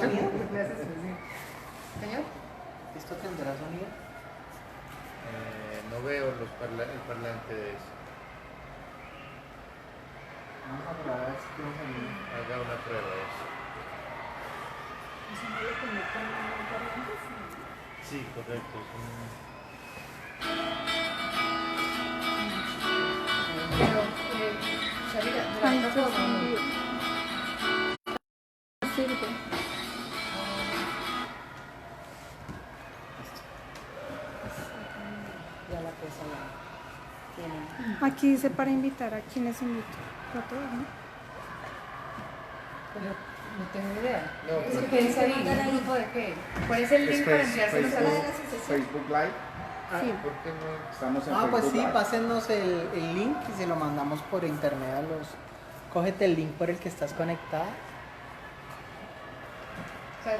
sonido? Señor. ¿Esto tendrá sonido? No veo el parlante de eso. Vamos a probar a ver si tiene sonido. Haga una prueba de eso. ¿Eso no lo conectan a un parlante? Sí, correcto. Pero, Sharira, Ay, ¿de la no otra cosa? sirve. Ya la cosa ya tiene. Aquí dice para invitar a quienes invito. A todos, ¿no? Pero no tengo idea. No, ¿Eso pero- qué dice ahí? ¿Un grupo de qué? ¿Cuál es el link para enviárselos a la Facebook Live. Sí. ¿Por qué no? Estamos en Ah, pues Facebook sí, Live. pásennos el link y se lo mandamos por internet a los... Cógete el link por el que estás conectada. O sea,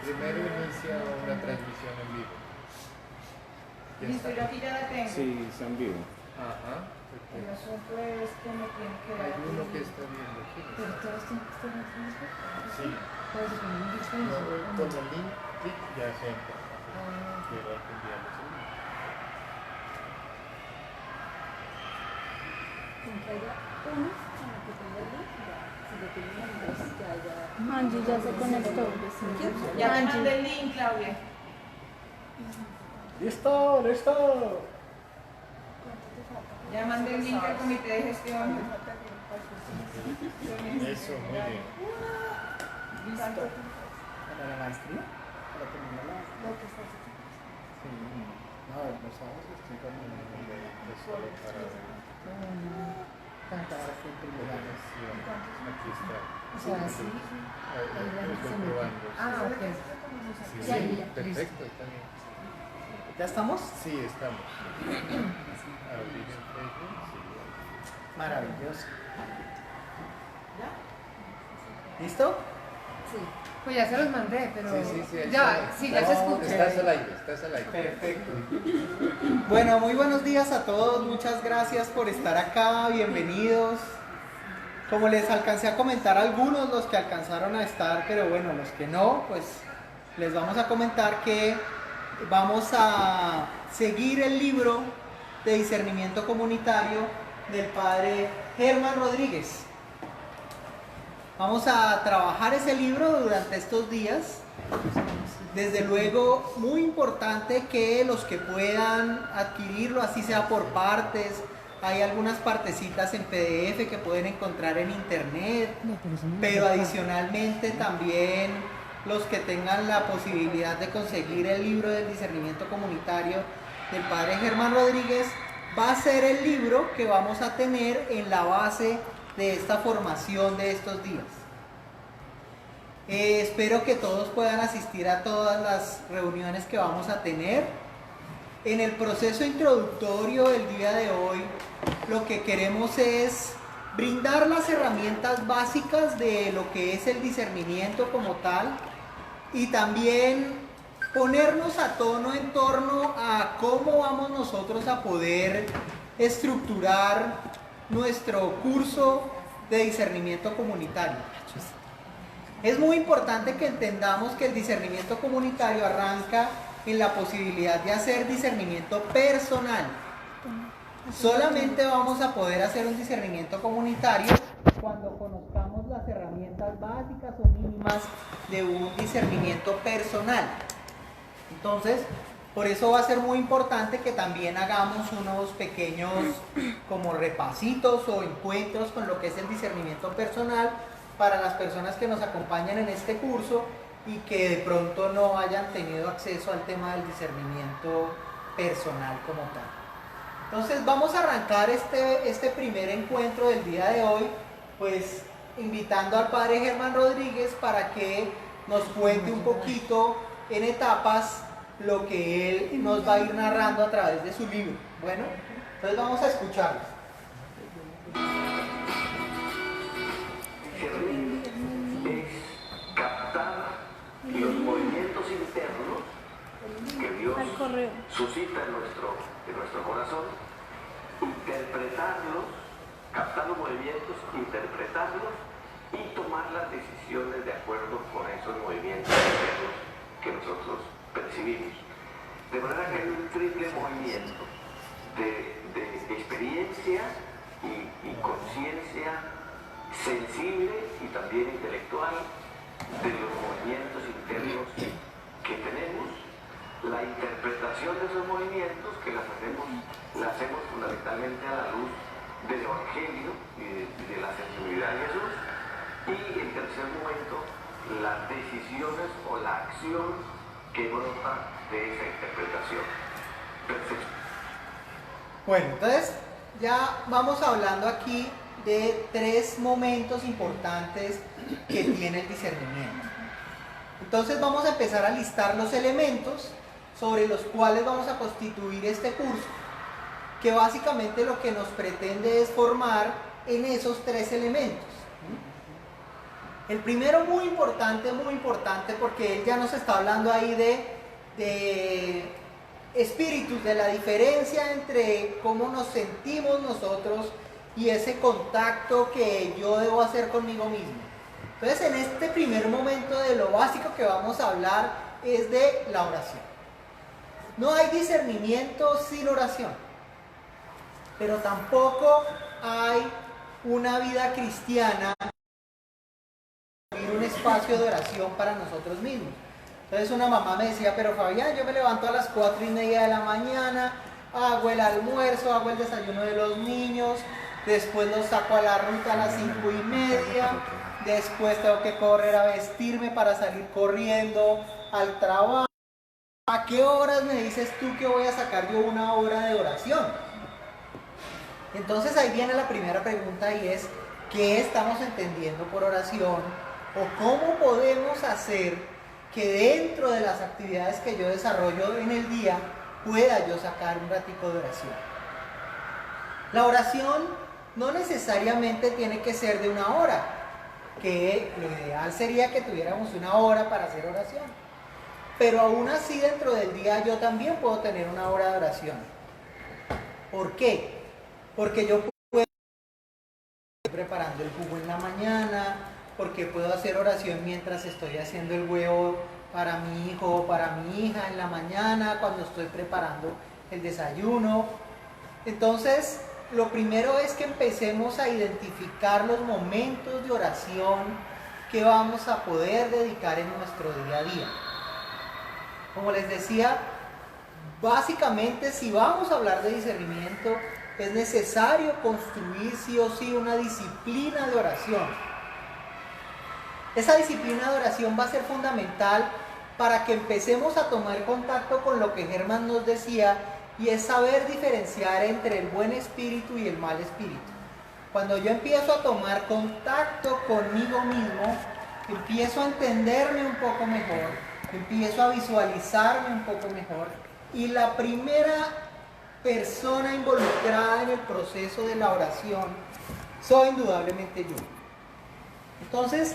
Primero inicia una transmisión en vivo. Ya listo, está. yo aquí ya la tengo. Sí, está en vivo. Ajá. El Perfecto. asunto es que me tiene que dar. Hay uno que está viendo aquí. Pero todos tienen que estar en Facebook. Sí. Puedes poner un No, Facebook. con el link, clic, ya se entra. Ah, Quiero enviarles el link. Entra ya uno, en la que tenga el link, ya. Si lo tienen en dos, ya. Angie ya se conectó. ya te mandé el link, Claudia. ¡Listo! ¡Listo! Ya mandé el link al comité de gestión. Eso, muy bien. ¿Listo? ¿Para la maestría? ¿Para terminar la maestría? Sí. No, los sábados estoy con mi Es solo para cantar aquí en primer año. aquí está. O sea, sí. Estoy probando. Ah, ok. Sí, Ya, sí, ya, perfecto, está bien. ¿Ya estamos? Sí, estamos. Abrir en Facebook, sí. Maravilloso. ¿Listo? Sí. Pues ya se los mandé, pero. Sí, Ya, sí, ya se escucha. Estás al aire, estás al aire. Perfecto. Bueno, muy buenos días a todos. Muchas gracias por estar acá. Bienvenidos. Como les alcancé a comentar a algunos, los que alcanzaron a estar, pero bueno, los que no, pues les vamos a comentar que vamos a seguir el libro de discernimiento comunitario del padre Germán Rodríguez. Vamos a trabajar ese libro durante estos días. Desde luego, muy importante que los que puedan adquirirlo, así sea por partes, hay algunas partecitas en PDF que pueden encontrar en internet, pero adicionalmente también los que tengan la posibilidad de conseguir el libro del discernimiento comunitario del padre Germán Rodríguez, va a ser el libro que vamos a tener en la base de esta formación de estos días. Espero que todos puedan asistir a todas las reuniones que vamos a tener. En el proceso introductorio del día de hoy, lo que queremos es brindar las herramientas básicas de lo que es el discernimiento como tal y también ponernos a tono en torno a cómo vamos nosotros a poder estructurar nuestro curso de discernimiento comunitario. Es muy importante que entendamos que el discernimiento comunitario arranca en la posibilidad de hacer discernimiento personal. Solamente vamos a poder hacer un discernimiento comunitario cuando conozcamos las herramientas básicas o mínimas de un discernimiento personal. Entonces, por eso va a ser muy importante que también hagamos unos pequeños como repasitos o encuentros con lo que es el discernimiento personal para las personas que nos acompañan en este curso y que de pronto no hayan tenido acceso al tema del discernimiento personal como tal. Entonces vamos a arrancar este primer encuentro del día de hoy, pues invitando al padre Germán Rodríguez para que nos cuente un poquito en etapas lo que él nos va a ir narrando a través de su libro. Bueno, entonces vamos a escucharlo. Captar los movimientos internos que Dios suscita en nuestro corazón, interpretarlos, captar los movimientos, interpretarlos y tomar las decisiones de acuerdo con esos movimientos internos que nosotros percibimos. De manera que hay un triple movimiento de experiencia y conciencia sensible y también intelectual de los movimientos internos que tenemos, la interpretación de esos movimientos que la hacemos fundamentalmente a la luz del Evangelio y de la sensibilidad de Jesús, y en tercer momento las decisiones o la acción que brota de esa interpretación. Perfecto. Bueno, entonces ya vamos hablando aquí de 3 momentos importantes que tiene el discernimiento. Entonces vamos a empezar a listar los elementos sobre los cuales vamos a constituir este curso, que básicamente lo que nos pretende es formar en esos 3 elementos. El primero muy importante porque él ya nos está hablando ahí de espíritus, de la diferencia entre cómo nos sentimos nosotros y ese contacto que yo debo hacer conmigo mismo. Entonces, en este primer momento de lo básico que vamos a hablar es de la oración. No hay discernimiento sin oración, pero tampoco hay una vida cristiana, un espacio de oración para nosotros mismos. Entonces una mamá me decía, pero Fabián, yo me levanto a las 4:30 de la mañana, hago el almuerzo, hago el desayuno de los niños, después los saco a la ruta a las 5:30, después tengo que correr a vestirme para salir corriendo al trabajo. ¿A qué horas me dices tú que voy a sacar yo una hora de oración? Entonces ahí viene la primera pregunta y es, ¿qué estamos entendiendo por oración? ¿O cómo podemos hacer que dentro de las actividades que yo desarrollo en el día pueda yo sacar un ratico de oración? La oración no necesariamente tiene que ser de una hora, que lo ideal sería que tuviéramos una hora para hacer oración. Pero aún así dentro del día yo también puedo tener una hora de oración. ¿Por qué? Porque yo puedo estar preparando el jugo en la mañana, porque puedo hacer oración mientras estoy haciendo el huevo para mi hijo o para mi hija en la mañana, cuando estoy preparando el desayuno. Entonces, lo primero es que empecemos a identificar los momentos de oración que vamos a poder dedicar en nuestro día a día. Como les decía, básicamente si vamos a hablar de discernimiento, es necesario construir sí o sí una disciplina de oración. Esa disciplina de oración va a ser fundamental para que empecemos a tomar contacto con lo que Germán nos decía, y es saber diferenciar entre el buen espíritu y el mal espíritu. Cuando yo empiezo a tomar contacto conmigo mismo, empiezo a entenderme un poco mejor, empiezo a visualizarme un poco mejor, y la primera persona involucrada en el proceso de la oración soy indudablemente yo. Entonces,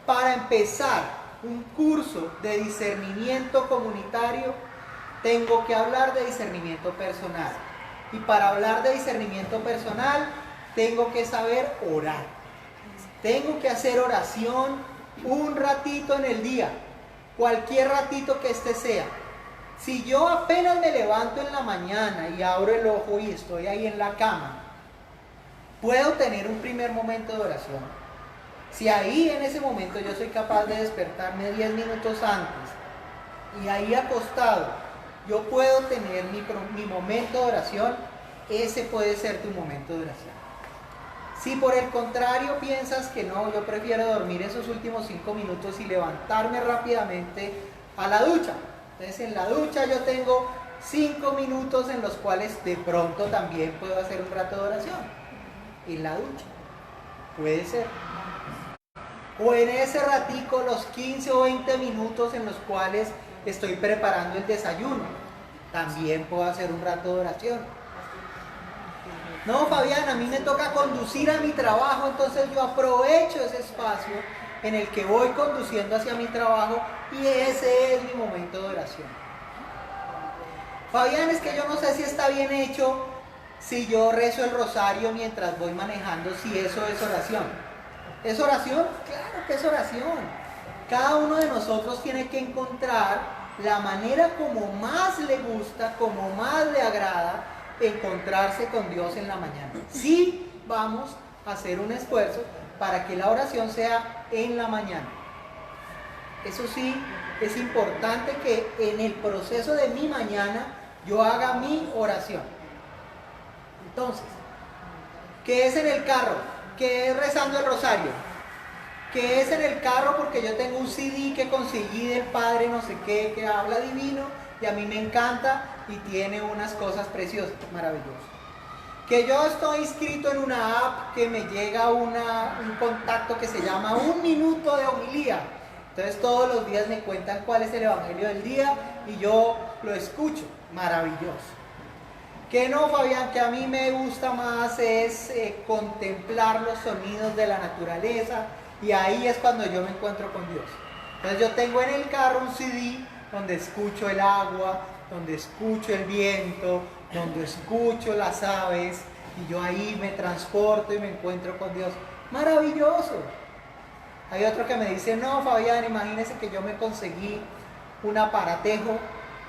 para empezar un curso de discernimiento comunitario, tengo que hablar de discernimiento personal. Y para hablar de discernimiento personal, tengo que saber orar. Tengo que hacer oración un ratito en el día, cualquier ratito que este sea. Si yo apenas me levanto en la mañana y abro el ojo y estoy ahí en la cama, puedo tener un primer momento de oración. Si ahí en ese momento yo soy capaz de despertarme 10 minutos antes y ahí acostado yo puedo tener mi momento de oración, ese puede ser tu momento de oración. Si por el contrario piensas que no, yo prefiero dormir esos últimos 5 minutos y levantarme rápidamente a la ducha. Entonces en la ducha yo tengo 5 minutos en los cuales de pronto también puedo hacer un rato de oración. En la ducha. Puede ser. O en ese ratico los 15 o 20 minutos en los cuales estoy preparando el desayuno. También puedo hacer un rato de oración. No, Fabián, a mí me toca conducir a mi trabajo, entonces yo aprovecho ese espacio en el que voy conduciendo hacia mi trabajo y ese es mi momento de oración. Fabián, es que yo no sé si está bien hecho si yo rezo el rosario mientras voy manejando, si eso es oración. ¿Es oración? Claro que es oración. Cada uno de nosotros tiene que encontrar la manera como más le gusta, como más le agrada encontrarse con Dios en la mañana. Sí vamos a hacer un esfuerzo para que la oración sea en la mañana. Eso sí, es importante que en el proceso de mi mañana yo haga mi oración. Entonces, ¿qué es en el carro? ¿Qué es rezando el rosario? ¿Qué es en el carro? Porque yo tengo un CD que conseguí del padre no sé qué, que habla divino y a mí me encanta y tiene unas cosas preciosas, maravillosas. Que yo estoy inscrito en una app que me llega un contacto que se llama 1 minuto de homilía. Entonces todos los días me cuentan cuál es el evangelio del día y yo lo escucho. Maravilloso. Que no, Fabián, que a mí me gusta más es contemplar los sonidos de la naturaleza y ahí es cuando yo me encuentro con Dios. Entonces yo tengo en el carro un CD donde escucho el agua, donde escucho el viento, donde escucho las aves y yo ahí me transporto y me encuentro con Dios. Maravilloso. Hay otro que me dice, no, Fabián, imagínese que yo me conseguí un aparatejo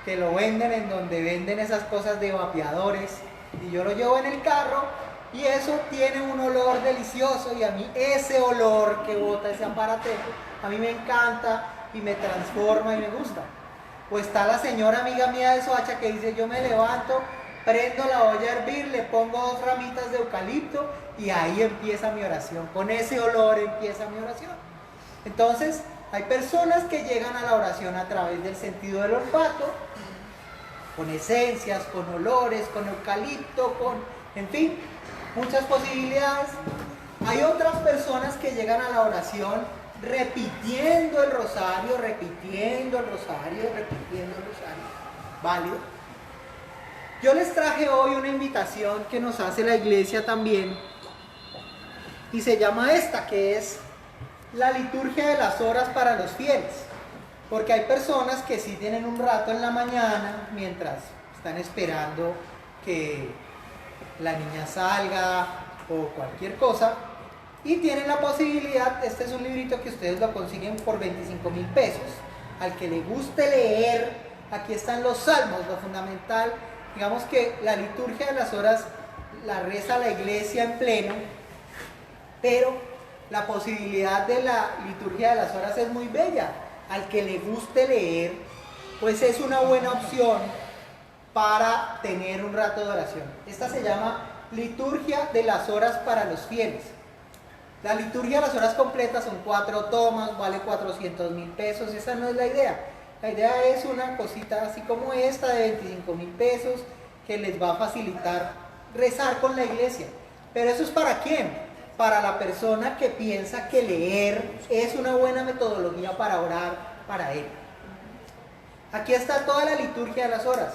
que lo venden en donde venden esas cosas de vapeadores y yo lo llevo en el carro y eso tiene un olor delicioso y a mí ese olor que bota ese aparatejo a mí me encanta y me transforma y me gusta. O está la señora amiga mía de Soacha que dice, yo me levanto, prendo la olla a hervir, le pongo 2 ramitas de eucalipto y ahí empieza mi oración, con ese olor empieza mi oración. Entonces, hay personas que llegan a la oración a través del sentido del olfato, con esencias, con olores, con eucalipto, en fin, muchas posibilidades. Hay otras personas que llegan a la oración repitiendo el rosario, repitiendo el rosario, repitiendo el rosario. ¿Válido? Yo les traje hoy una invitación que nos hace la iglesia también y se llama esta, que es la liturgia de las horas para los fieles, porque hay personas que sí tienen un rato en la mañana mientras están esperando que la niña salga o cualquier cosa y tienen la posibilidad, este es un librito que ustedes lo consiguen por 25.000 pesos, al que le guste leer, aquí están los salmos, lo fundamental, digamos que la liturgia de las horas la reza la iglesia en pleno, pero la posibilidad de la liturgia de las horas es muy bella. Al que le guste leer, pues es una buena opción para tener un rato de oración. Esta se llama liturgia de las horas para los fieles. La liturgia de las horas completas son 4 tomas, vale 400.000 pesos, esa no es la idea. La idea es una cosita así como esta de 25.000 pesos que les va a facilitar rezar con la iglesia. Pero eso es ¿para quién? Para la persona que piensa que leer es una buena metodología para orar para él. Aquí está toda la liturgia de las horas.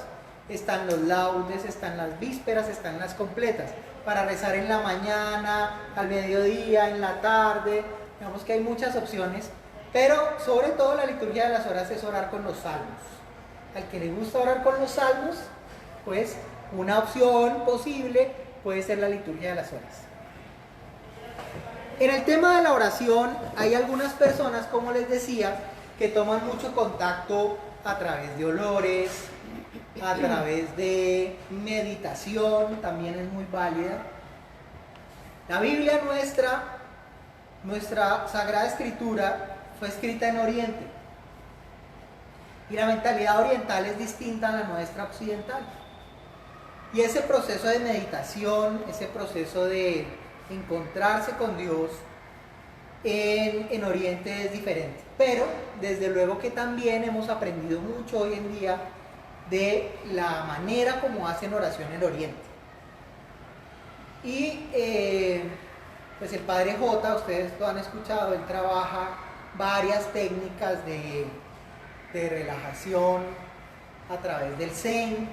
Están los laudes, están las vísperas, están las completas. Para rezar en la mañana, al mediodía, en la tarde. Digamos que hay muchas opciones. Pero sobre todo la liturgia de las horas es orar con los salmos. Al que le gusta orar con los salmos, pues una opción posible puede ser la liturgia de las horas. En el tema de la oración hay algunas personas, como les decía, que toman mucho contacto a través de olores, a través de meditación, también es muy válida. La Biblia nuestra Sagrada Escritura, fue escrita en Oriente. Y la mentalidad oriental es distinta a la nuestra occidental. Y ese proceso de meditación, ese proceso de encontrarse con Dios en Oriente es diferente. Pero desde luego que también hemos aprendido mucho hoy en día de la manera como hacen oración en Oriente. Y pues el Padre J, ustedes lo han escuchado, él trabaja varias técnicas de relajación a través del Zen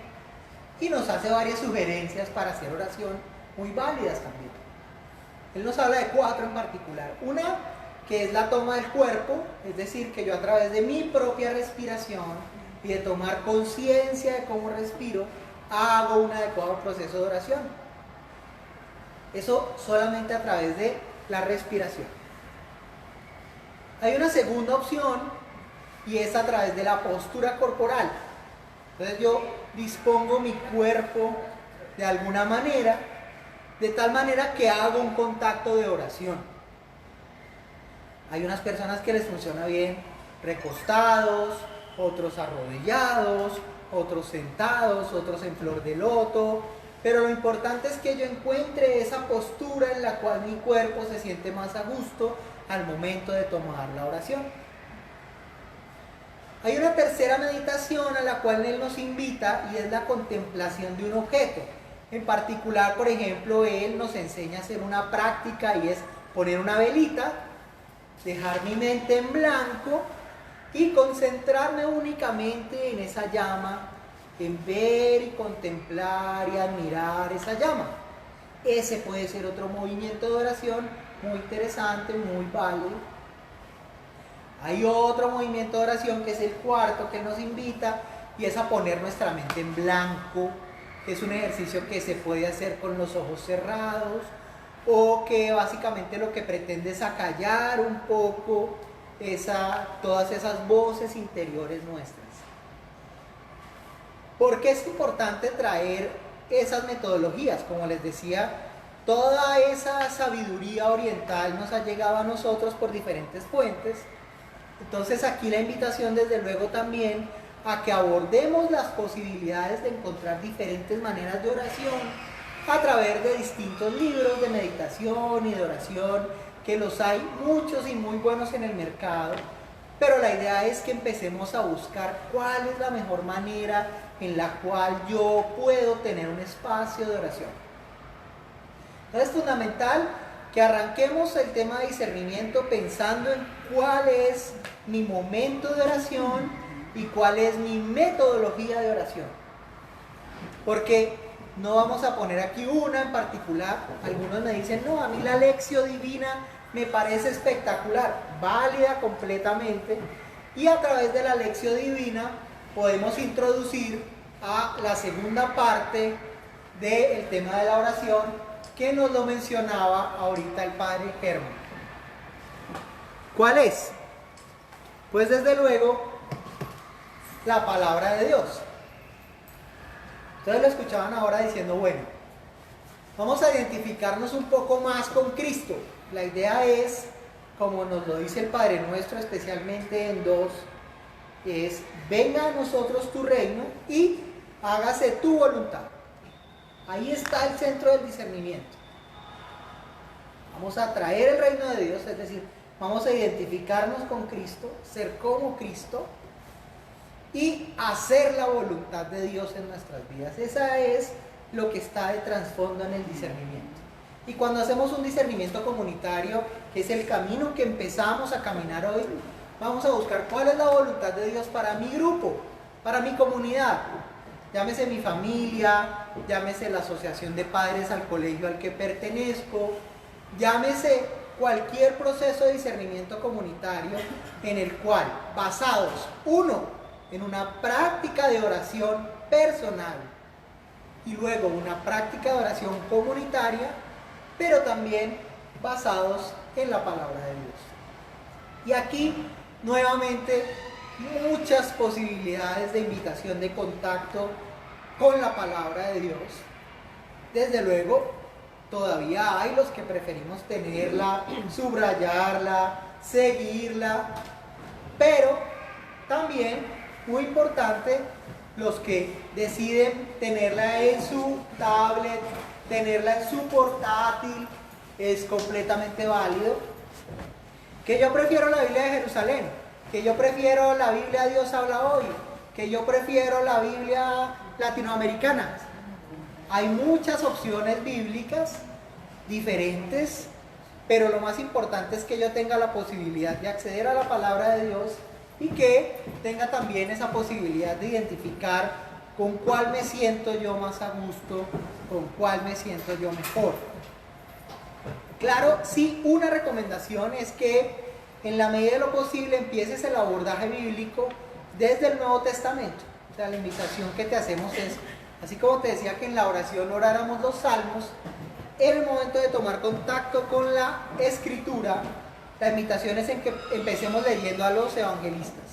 y nos hace varias sugerencias para hacer oración muy válidas también. Él nos habla de 4 en particular. Una, que es la toma del cuerpo, es decir, que yo a través de mi propia respiración y de tomar conciencia de cómo respiro, hago un adecuado proceso de oración. Eso solamente a través de la respiración. Hay una segunda opción y es a través de la postura corporal. Entonces yo dispongo mi cuerpo de alguna manera, de tal manera que hago un contacto de oración. Hay unas personas que les funciona bien recostados, otros arrodillados, otros sentados, otros en flor de loto, pero lo importante es que yo encuentre esa postura en la cual mi cuerpo se siente más a gusto al momento de tomar la oración. Hay una tercera meditación a la cual él nos invita y es la contemplación de un objeto. En particular, por ejemplo, él nos enseña a hacer una práctica y es poner una velita, dejar mi mente en blanco y concentrarme únicamente en esa llama, en ver y contemplar y admirar esa llama. Ese puede ser otro movimiento de oración muy interesante, muy válido. Hay otro movimiento de oración que es el cuarto que nos invita y es a poner nuestra mente en blanco, que es un ejercicio que se puede hacer con los ojos cerrados o que básicamente lo que pretende es acallar un poco todas esas voces interiores nuestras. ¿Por qué es importante traer esas metodologías? Como les decía, toda esa sabiduría oriental nos ha llegado a nosotros por diferentes fuentes. Entonces aquí la invitación desde luego también a que abordemos las posibilidades de encontrar diferentes maneras de oración a través de distintos libros de meditación y de oración, que los hay muchos y muy buenos en el mercado, pero la idea es que empecemos a buscar cuál es la mejor manera en la cual yo puedo tener un espacio de oración. Entonces es fundamental que arranquemos el tema de discernimiento pensando en cuál es mi momento de oración y cuál es mi metodología de oración. Porque no vamos a poner aquí una en particular. Algunos me dicen, no, a mí la Lectio Divina me parece espectacular, válida completamente. Y a través de la Lectio Divina podemos introducir a la segunda parte del tema de la oración, que nos lo mencionaba ahorita el padre Germán. ¿Cuál es? Pues desde luego la palabra de Dios. Ustedes lo escuchaban ahora diciendo, bueno, vamos a identificarnos un poco más con Cristo. La idea es, como nos lo dice el Padre Nuestro, especialmente en 2, es, venga a nosotros tu reino y hágase tu voluntad. Ahí está el centro del discernimiento. Vamos a traer el reino de Dios, es decir, vamos a identificarnos con Cristo, ser como Cristo y hacer la voluntad de Dios en nuestras vidas. Esa es lo que está de trasfondo en el discernimiento. Y cuando hacemos un discernimiento comunitario, que es el camino que empezamos a caminar hoy, vamos a buscar cuál es la voluntad de Dios para mi grupo, para mi comunidad. Llámese mi familia, llámese la asociación de padres al colegio al que pertenezco, llámese cualquier proceso de discernimiento comunitario en el cual, basados, uno, en una práctica de oración personal y luego una práctica de oración comunitaria, pero también basados en la palabra de Dios. Y aquí, nuevamente, muchas posibilidades de invitación, de contacto con la palabra de Dios. Desde luego, todavía hay los que preferimos tenerla, subrayarla, seguirla, pero también, muy importante, los que deciden tenerla en su tablet, tenerla en su portátil, es completamente válido. Que yo prefiero la Biblia de Jerusalén, que yo prefiero la Biblia Dios habla hoy, que yo prefiero la Biblia latinoamericana. Hay muchas opciones bíblicas diferentes, pero lo más importante es que yo tenga la posibilidad de acceder a la palabra de Dios y que tenga también esa posibilidad de identificar con cuál me siento yo más a gusto, con cuál me siento yo mejor. Claro, sí, una recomendación es que en la medida de lo posible empieces el abordaje bíblico desde el Nuevo Testamento. O sea, la invitación que te hacemos es, así como te decía que en la oración oráramos los salmos, en el momento de tomar contacto con la Escritura, La invitación es en que empecemos leyendo a los evangelistas.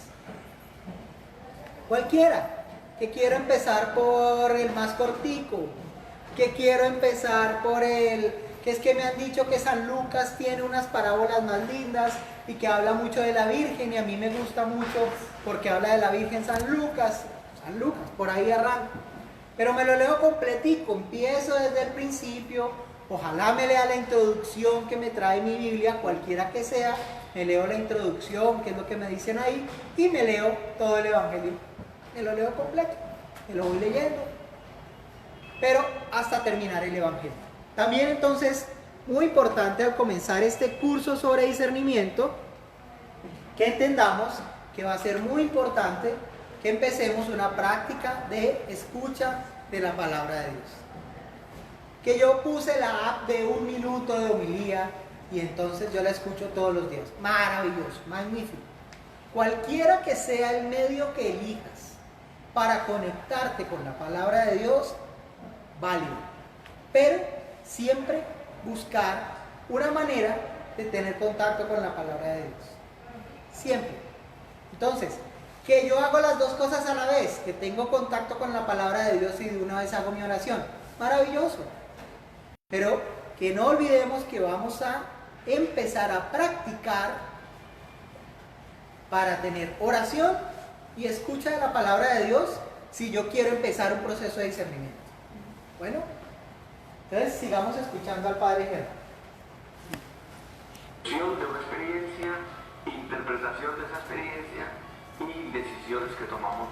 Cualquiera, que quiera empezar por el más cortico, que quiero empezar por el, que es que me han dicho que San Lucas tiene unas parábolas más lindas y que habla mucho de la Virgen, y a mí me gusta mucho porque habla de la Virgen San Lucas, por ahí arranco. Pero me lo leo completico, empiezo desde el principio, ojalá me lea la introducción que me trae mi Biblia, cualquiera que sea, me leo la introducción, que es lo que me dicen ahí, y me leo todo el Evangelio. Me lo leo completo, me lo voy leyendo, pero hasta terminar el Evangelio. También entonces, muy importante al comenzar este curso sobre discernimiento, que entendamos que va a ser muy importante que empecemos una práctica de escucha de la palabra de Dios. Que yo puse la app de 1 minuto de homilía y entonces yo la escucho todos los días. Maravilloso, magnífico. Cualquiera que sea el medio que elijas para conectarte con la palabra de Dios, válido. Pero siempre buscar una manera de tener contacto con la palabra de Dios. Siempre. Entonces, que yo hago las dos cosas a la vez, que tengo contacto con la palabra de Dios y de una vez hago mi oración. Maravilloso. Pero que no olvidemos que vamos a empezar a practicar para tener oración y escucha de la palabra de Dios si yo quiero empezar un proceso de discernimiento. Bueno, entonces sigamos escuchando al Padre Gerardo. De una experiencia, interpretación de esa experiencia y decisiones que tomamos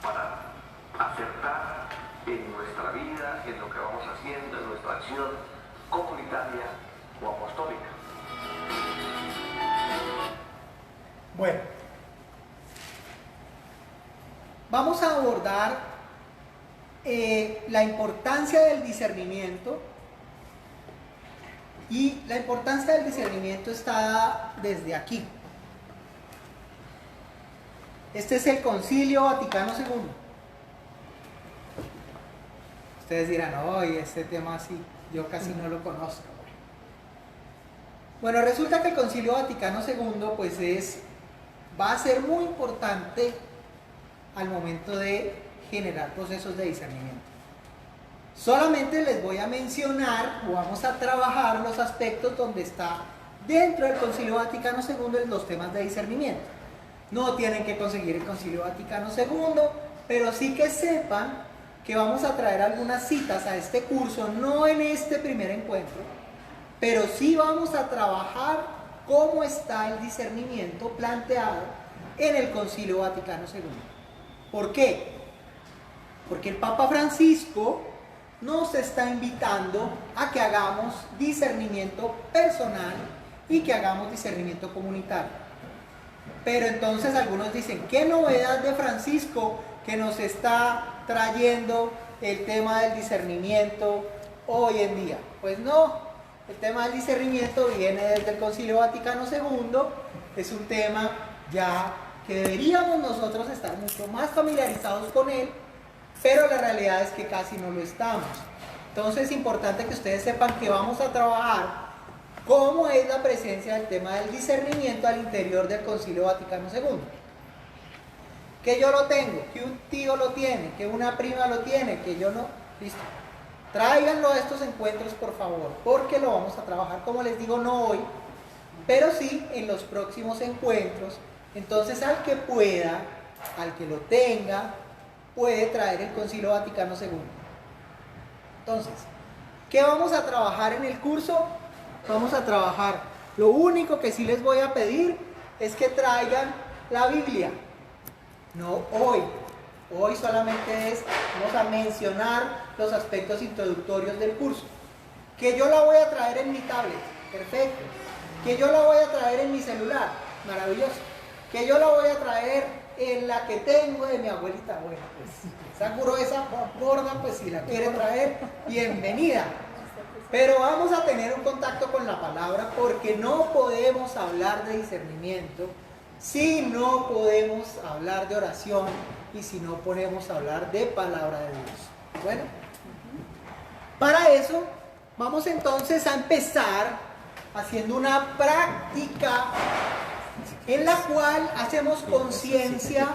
para acertar en nuestra vida, en lo que vamos haciendo, en nuestra acción comunitaria o apostólica. Bueno, vamos a abordar la importancia del discernimiento, y la importancia del discernimiento está desde aquí. Este es el Concilio Vaticano II. Ustedes dirán, oye, este tema así, yo casi no lo conozco. Bueno, resulta que el Concilio Vaticano II pues va a ser muy importante al momento de generar procesos de discernimiento. Solamente les voy a mencionar, o vamos a trabajar los aspectos donde está dentro del Concilio Vaticano II los temas de discernimiento. No tienen que conseguir el Concilio Vaticano II, pero sí que sepan que vamos a traer algunas citas a este curso, no en este primer encuentro, pero sí vamos a trabajar cómo está el discernimiento planteado en el Concilio Vaticano II. ¿Por qué? Porque el Papa Francisco nos está invitando a que hagamos discernimiento personal y que hagamos discernimiento comunitario. Pero entonces algunos dicen, ¿qué novedad de Francisco que nos está trayendo el tema del discernimiento hoy en día? Pues no, el tema del discernimiento viene desde el Concilio Vaticano II, es un tema ya que deberíamos nosotros estar mucho más familiarizados con él, pero la realidad es que casi no lo estamos. Entonces es importante que ustedes sepan que vamos a trabajar cómo es la presencia del tema del discernimiento al interior del Concilio Vaticano II. Que yo lo tengo, que un tío lo tiene, que una prima lo tiene, que yo no. Listo. Tráiganlo a estos encuentros, por favor, porque lo vamos a trabajar, como les digo, no hoy, pero sí en los próximos encuentros. Entonces, al que pueda, al que lo tenga, puede traer el Concilio Vaticano II. Entonces, ¿qué vamos a trabajar en el curso? Vamos a trabajar, lo único que sí les voy a pedir es que traigan la Biblia. No hoy solamente vamos a mencionar los aspectos introductorios del curso. Que yo la voy a traer en mi tablet, perfecto. Que yo la voy a traer en mi celular, maravilloso. Que yo la voy a traer en la que tengo de mi abuelita, bueno, pues esa gruesa, gorda, pues si la quiere traer, bienvenida. Pero vamos a tener un contacto con la palabra, porque no podemos hablar de discernimiento si no podemos hablar de oración y si no podemos hablar de palabra de Dios. Bueno, para eso vamos entonces a empezar haciendo una práctica en la cual hacemos conciencia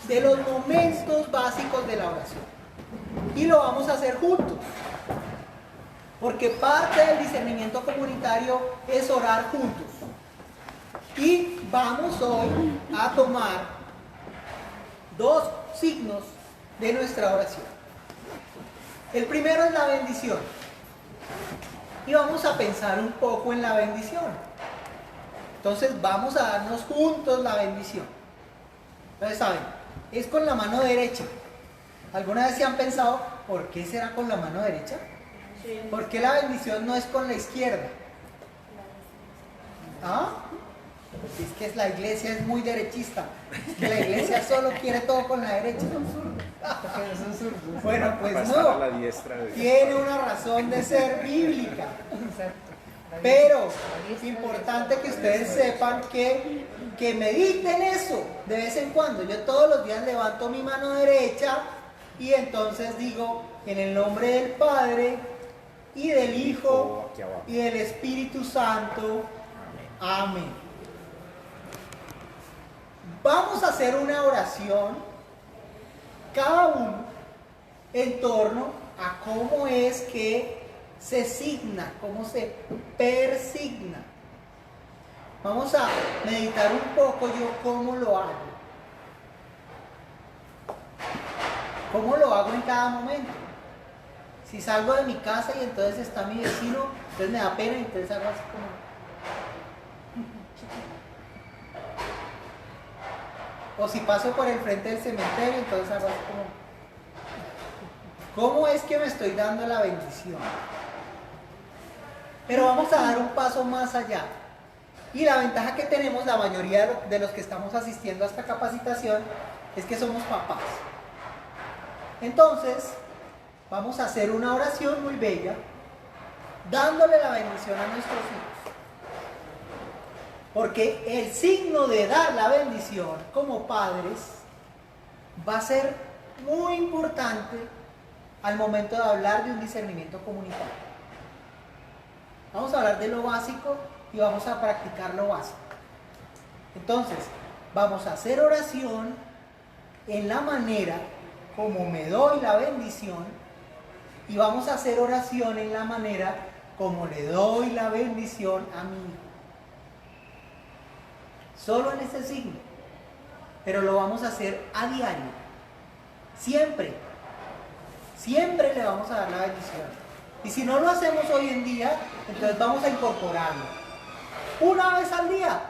de los momentos básicos de la oración. Y lo vamos a hacer juntos. Porque parte del discernimiento comunitario es orar juntos. Y vamos hoy a tomar 2 signos de nuestra oración. El primero es la bendición. Y vamos a pensar un poco en la bendición. Entonces vamos a darnos juntos la bendición. Ustedes saben, es con la mano derecha. ¿Alguna vez se han pensado por qué será con la mano derecha? ¿Por qué la bendición no es con la izquierda? ¿Ah? Es que la iglesia es muy derechista. Es que la iglesia solo quiere todo con la derecha. Bueno, pues no. Tiene una razón de ser bíblica. Pero es importante que ustedes sepan que mediten eso de vez en cuando. Yo todos los días levanto mi mano derecha y entonces digo, en el nombre del Padre y del Hijo y del Espíritu Santo. Amén. Vamos a hacer una oración, cada uno, en torno a cómo es que se signa, cómo se persigna. Vamos a meditar un poco yo cómo lo hago. ¿Cómo lo hago en cada momento? Si salgo de mi casa y entonces está mi vecino, entonces me da pena y entonces hago así como... O si paso por el frente del cementerio, entonces hago así como... ¿Cómo es que me estoy dando la bendición? Pero vamos a dar un paso más allá. Y la ventaja que tenemos, la mayoría de los que estamos asistiendo a esta capacitación, es que somos papás. Entonces, vamos a hacer una oración muy bella, dándole la bendición a nuestros hijos. Porque el signo de dar la bendición como padres va a ser muy importante al momento de hablar de un discernimiento comunitario. Vamos a hablar de lo básico y vamos a practicar lo básico. Entonces, vamos a hacer oración en la manera como me doy la bendición y vamos a hacer oración en la manera como le doy la bendición a mi hijo. Solo en ese signo, pero lo vamos a hacer a diario. Siempre le vamos a dar la bendición. Y si no lo hacemos hoy en día, entonces vamos a incorporarlo. Una vez al día,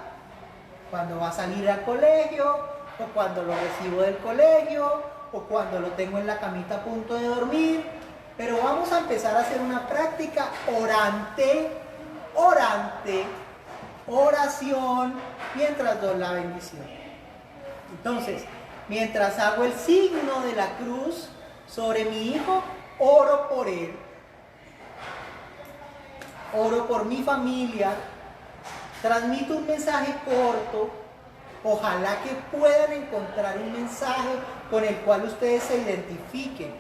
cuando va a salir al colegio, o cuando lo recibo del colegio, o cuando lo tengo en la camita a punto de dormir. Pero vamos a empezar a hacer una práctica orante, oración, mientras doy la bendición. Entonces, mientras hago el signo de la cruz sobre mi hijo, oro por él. Oro por mi familia, transmito un mensaje corto, ojalá que puedan encontrar un mensaje con el cual ustedes se identifiquen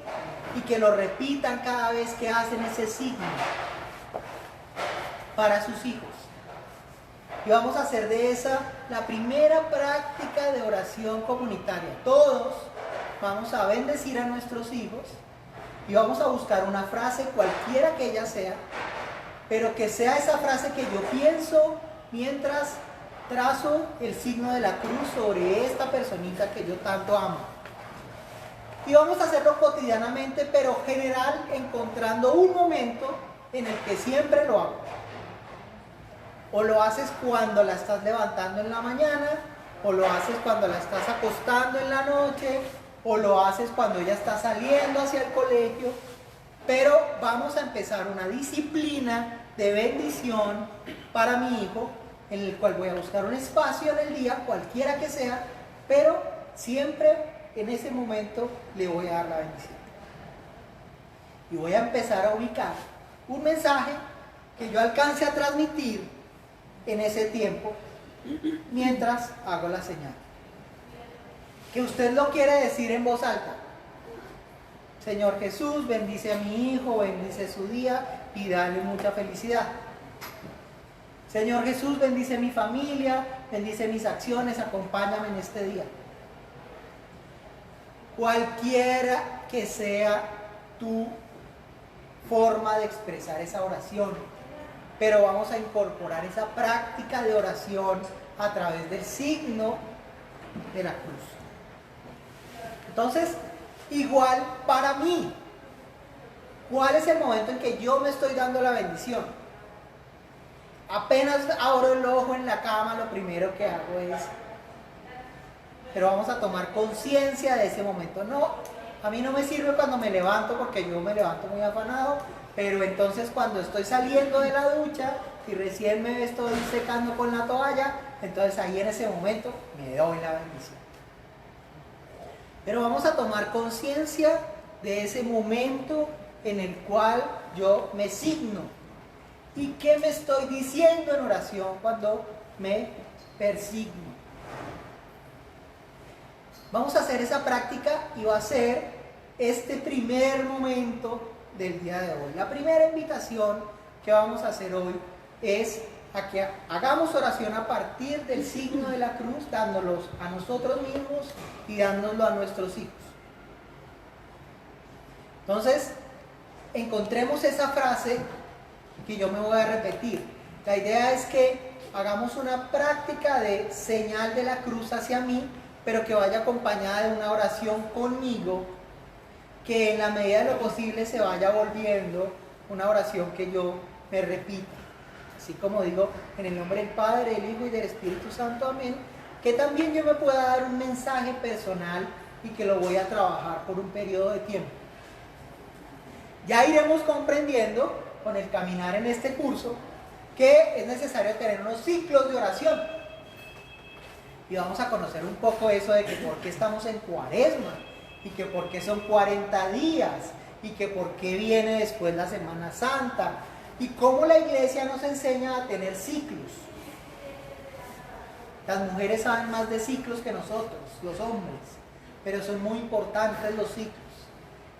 y que lo repitan cada vez que hacen ese signo para sus hijos. Y vamos a hacer de esa la primera práctica de oración comunitaria. Todos vamos a bendecir a nuestros hijos y vamos a buscar una frase, cualquiera que ella sea, pero que sea esa frase que yo pienso mientras trazo el signo de la cruz sobre esta personita que yo tanto amo. Y vamos a hacerlo cotidianamente, pero general, encontrando un momento en el que siempre lo hago. O lo haces cuando la estás levantando en la mañana, o lo haces cuando la estás acostando en la noche, o lo haces cuando ella está saliendo hacia el colegio. Pero vamos a empezar una disciplina de bendición para mi hijo, en el cual voy a buscar un espacio en el día, cualquiera que sea, pero siempre en ese momento le voy a dar la bendición. Y voy a empezar a ubicar un mensaje que yo alcance a transmitir en ese tiempo mientras hago la señal. Que usted lo quiere decir en voz alta. Señor Jesús, bendice a mi hijo, bendice su día y dale mucha felicidad. Señor Jesús, bendice mi familia, bendice mis acciones, acompáñame en este día. Cualquiera que sea tu forma de expresar esa oración, pero vamos a incorporar esa práctica de oración a través del signo de la cruz. Entonces, igual para mí, ¿cuál es el momento en que yo me estoy dando la bendición? Apenas abro el ojo en la cama, lo primero que hago es... Pero vamos a tomar conciencia de ese momento. No, a mí no me sirve cuando me levanto, porque yo me levanto muy afanado, pero entonces cuando estoy saliendo de la ducha y recién me estoy secando con la toalla, entonces ahí en ese momento me doy la bendición. Pero vamos a tomar conciencia de ese momento en el cual yo me signo. ¿Y qué me estoy diciendo en oración cuando me persigno? Vamos a hacer esa práctica y va a ser este primer momento del día de hoy. La primera invitación que vamos a hacer hoy es a que hagamos oración a partir del signo de la cruz, dándolos a nosotros mismos y dándolo a nuestros hijos. Entonces, encontremos esa frase que yo me voy a repetir. La idea es que hagamos una práctica de señal de la cruz hacia mí, pero que vaya acompañada de una oración conmigo, que en la medida de lo posible se vaya volviendo una oración que yo me repita. Así como digo, en el nombre del Padre, del Hijo y del Espíritu Santo, amén, que también yo me pueda dar un mensaje personal y que lo voy a trabajar por un periodo de tiempo. Ya iremos comprendiendo con el caminar en este curso que es necesario tener unos ciclos de oración. Y vamos a conocer un poco eso de que por qué estamos en Cuaresma, y que por qué son 40 días, y que por qué viene después la Semana Santa, y cómo la Iglesia nos enseña a tener ciclos. Las mujeres saben más de ciclos que nosotros, los hombres, pero son muy importantes los ciclos.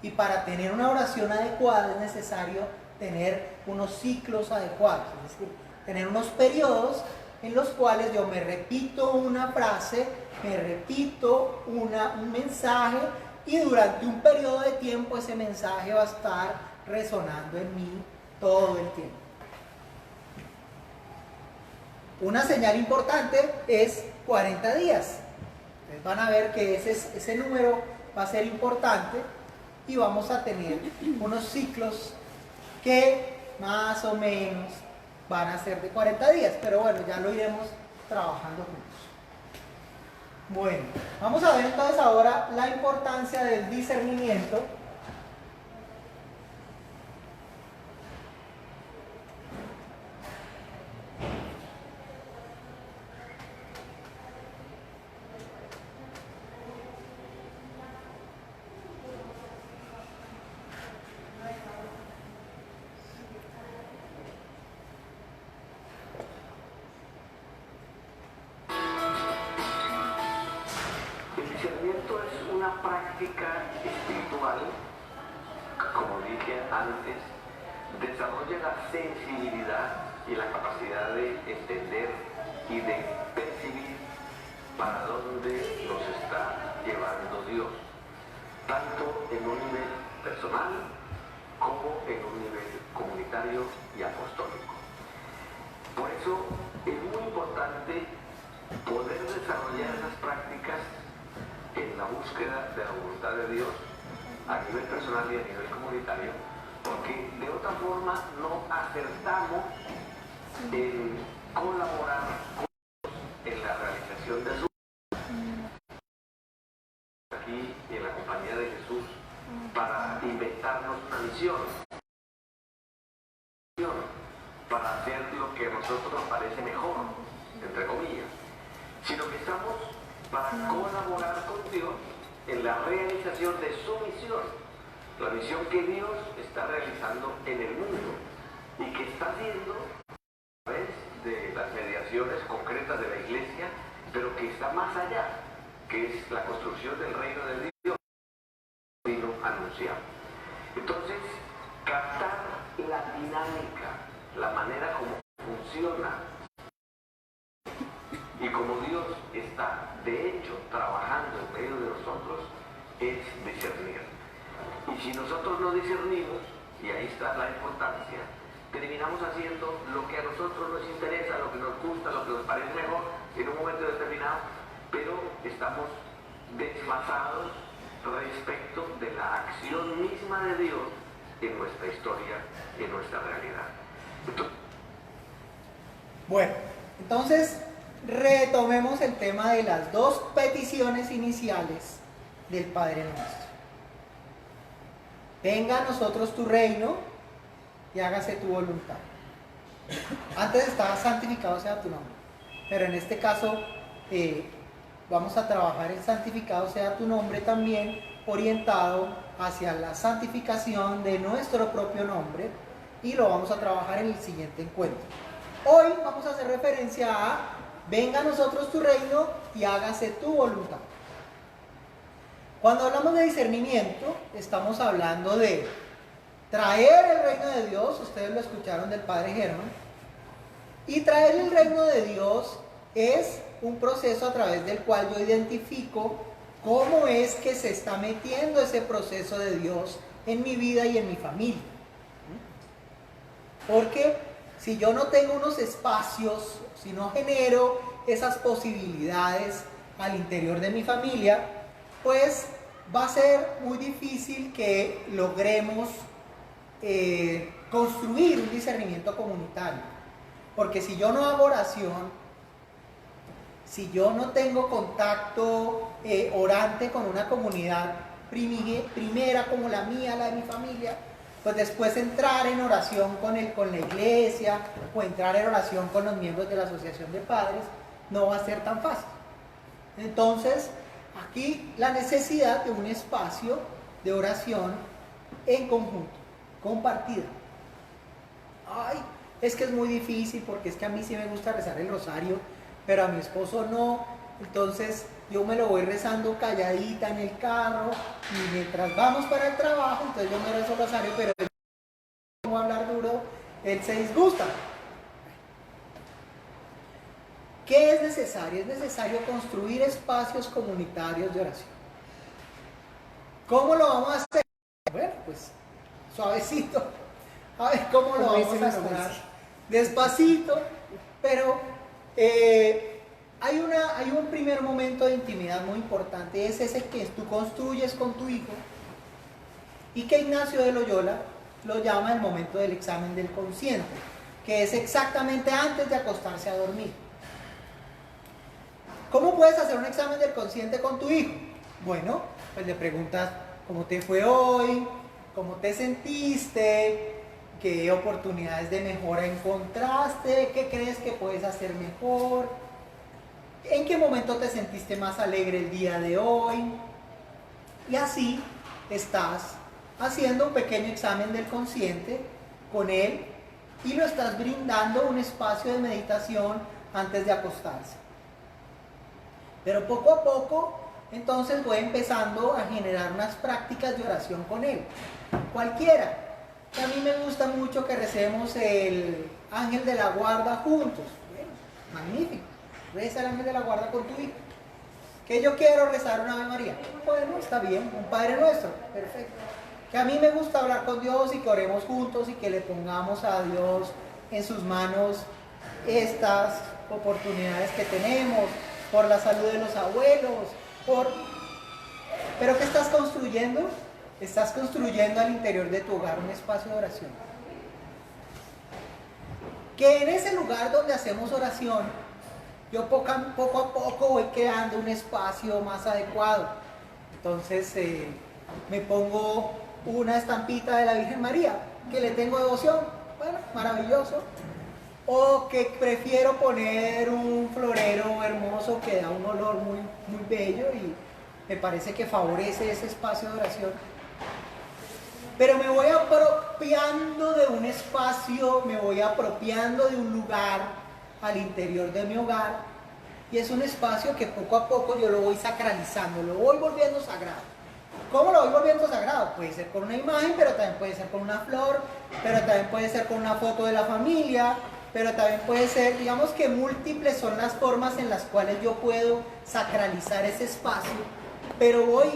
Y para tener una oración adecuada es necesario tener unos ciclos adecuados, es decir, tener unos periodos en los cuales yo me repito una frase, me repito un mensaje, y durante un periodo de tiempo ese mensaje va a estar resonando en mí todo el tiempo. Una señal importante es 40 días. Ustedes van a ver que ese número va a ser importante y vamos a tener unos ciclos que más o menos van a ser de 40 días, pero bueno, ya lo iremos trabajando juntos. Bueno, vamos a ver entonces ahora la importancia del discernimiento. Una práctica espiritual, como dije antes, desarrolla la sensibilidad y la capacidad de entender y de percibir para dónde nos está llevando Dios, tanto en un nivel personal como en un nivel comunitario y apostólico. Por eso es muy importante poder desarrollar esas prácticas en la búsqueda de la voluntad de Dios a nivel personal y a nivel comunitario, porque de otra forma no acertamos en colaborar en la realización de su aquí en la compañía de Jesús para inventarnos una misión, para hacer lo que a nosotros nos parece mejor, entre comillas, sino que estamos para colaborar con Dios en la realización de su misión, la misión que Dios está realizando en el mundo y que está haciendo a través de las mediaciones concretas de la Iglesia, pero que está más allá, que es la construcción del reino de Dios vino anunciado. Entonces, captar la dinámica, la manera como funciona está de hecho trabajando en medio de nosotros es discernir. Y si nosotros no discernimos, y ahí está la importancia, terminamos haciendo lo que a nosotros nos interesa, lo que nos gusta, lo que nos parece mejor en un momento determinado, pero estamos desfasados respecto de la acción misma de Dios en nuestra historia, en nuestra realidad. Bueno, entonces retomemos el tema de las dos peticiones iniciales del Padre Nuestro. Venga a nosotros tu reino y hágase tu voluntad. Antes estaba santificado sea tu nombre, pero en este caso vamos a trabajar el santificado sea tu nombre también orientado hacia la santificación de nuestro propio nombre, y lo vamos a trabajar en el siguiente encuentro. Hoy vamos a hacer referencia a venga a nosotros tu reino y hágase tu voluntad. Cuando hablamos de discernimiento, estamos hablando de traer el reino de Dios, ustedes lo escucharon del Padre Germán, y traer el reino de Dios es un proceso a través del cual yo identifico cómo es que se está metiendo ese proceso de Dios en mi vida y en mi familia. Porque si yo no tengo unos espacios, si no genero esas posibilidades al interior de mi familia, pues va a ser muy difícil que logremos construir un discernimiento comunitario. Porque si yo no hago oración, si yo no tengo contacto orante con una comunidad primera como la mía, la de mi familia, pues después entrar en oración con la iglesia o entrar en oración con los miembros de la asociación de padres no va a ser tan fácil. Entonces, aquí la necesidad de un espacio de oración en conjunto, compartida. Ay, es que es muy difícil porque es que a mí sí me gusta rezar el rosario, pero a mi esposo no. Entonces yo me lo voy rezando calladita en el carro y mientras vamos para el trabajo, entonces yo me rezo el rosario, pero él no va a hablar duro, él se disgusta. ¿Qué es necesario? Es necesario construir espacios comunitarios de oración. ¿Cómo lo vamos a hacer? Bueno, pues suavecito. A ver cómo lo vamos a hacer. Despacito, pero hay un primer momento de intimidad muy importante, es ese que tú construyes con tu hijo y que Ignacio de Loyola lo llama el momento del examen del consciente, que es exactamente antes de acostarse a dormir. ¿Cómo puedes hacer un examen del consciente con tu hijo? Bueno, pues le preguntas cómo te fue hoy, cómo te sentiste, qué oportunidades de mejora encontraste, qué crees que puedes hacer mejor, en qué momento te sentiste más alegre el día de hoy. Y así estás haciendo un pequeño examen del consciente con él y lo estás brindando un espacio de meditación antes de acostarse. Pero poco a poco, entonces voy empezando a generar unas prácticas de oración con él, cualquiera. A mí me gusta mucho que recemos el ángel de la guarda juntos. Bueno, magnífico. Reza el ángel de la guarda con tu hijo. Que yo quiero rezar una Ave María. Bueno, está bien, un Padre Nuestro. Perfecto. Que a mí me gusta hablar con Dios y que oremos juntos y que le pongamos a Dios en sus manos estas oportunidades que tenemos, por la salud de los abuelos, ¿Pero qué estás construyendo? Estás construyendo al interior de tu hogar un espacio de oración. Que en ese lugar donde hacemos oración, yo poco a poco voy creando un espacio más adecuado. Entonces me pongo una estampita de la Virgen María, que le tengo devoción. Bueno, maravilloso. O que prefiero poner un florero hermoso que da un olor muy, muy bello y me parece que favorece ese espacio de oración. Pero me voy apropiando de un espacio, me voy apropiando de un lugar al interior de mi hogar, y es un espacio que poco a poco yo lo voy sacralizando, lo voy volviendo sagrado. ¿Cómo lo voy volviendo sagrado? Puede ser con una imagen, pero también puede ser con una flor, pero también puede ser con una foto de la familia, pero también puede ser, digamos que múltiples son las formas en las cuales yo puedo sacralizar ese espacio, pero voy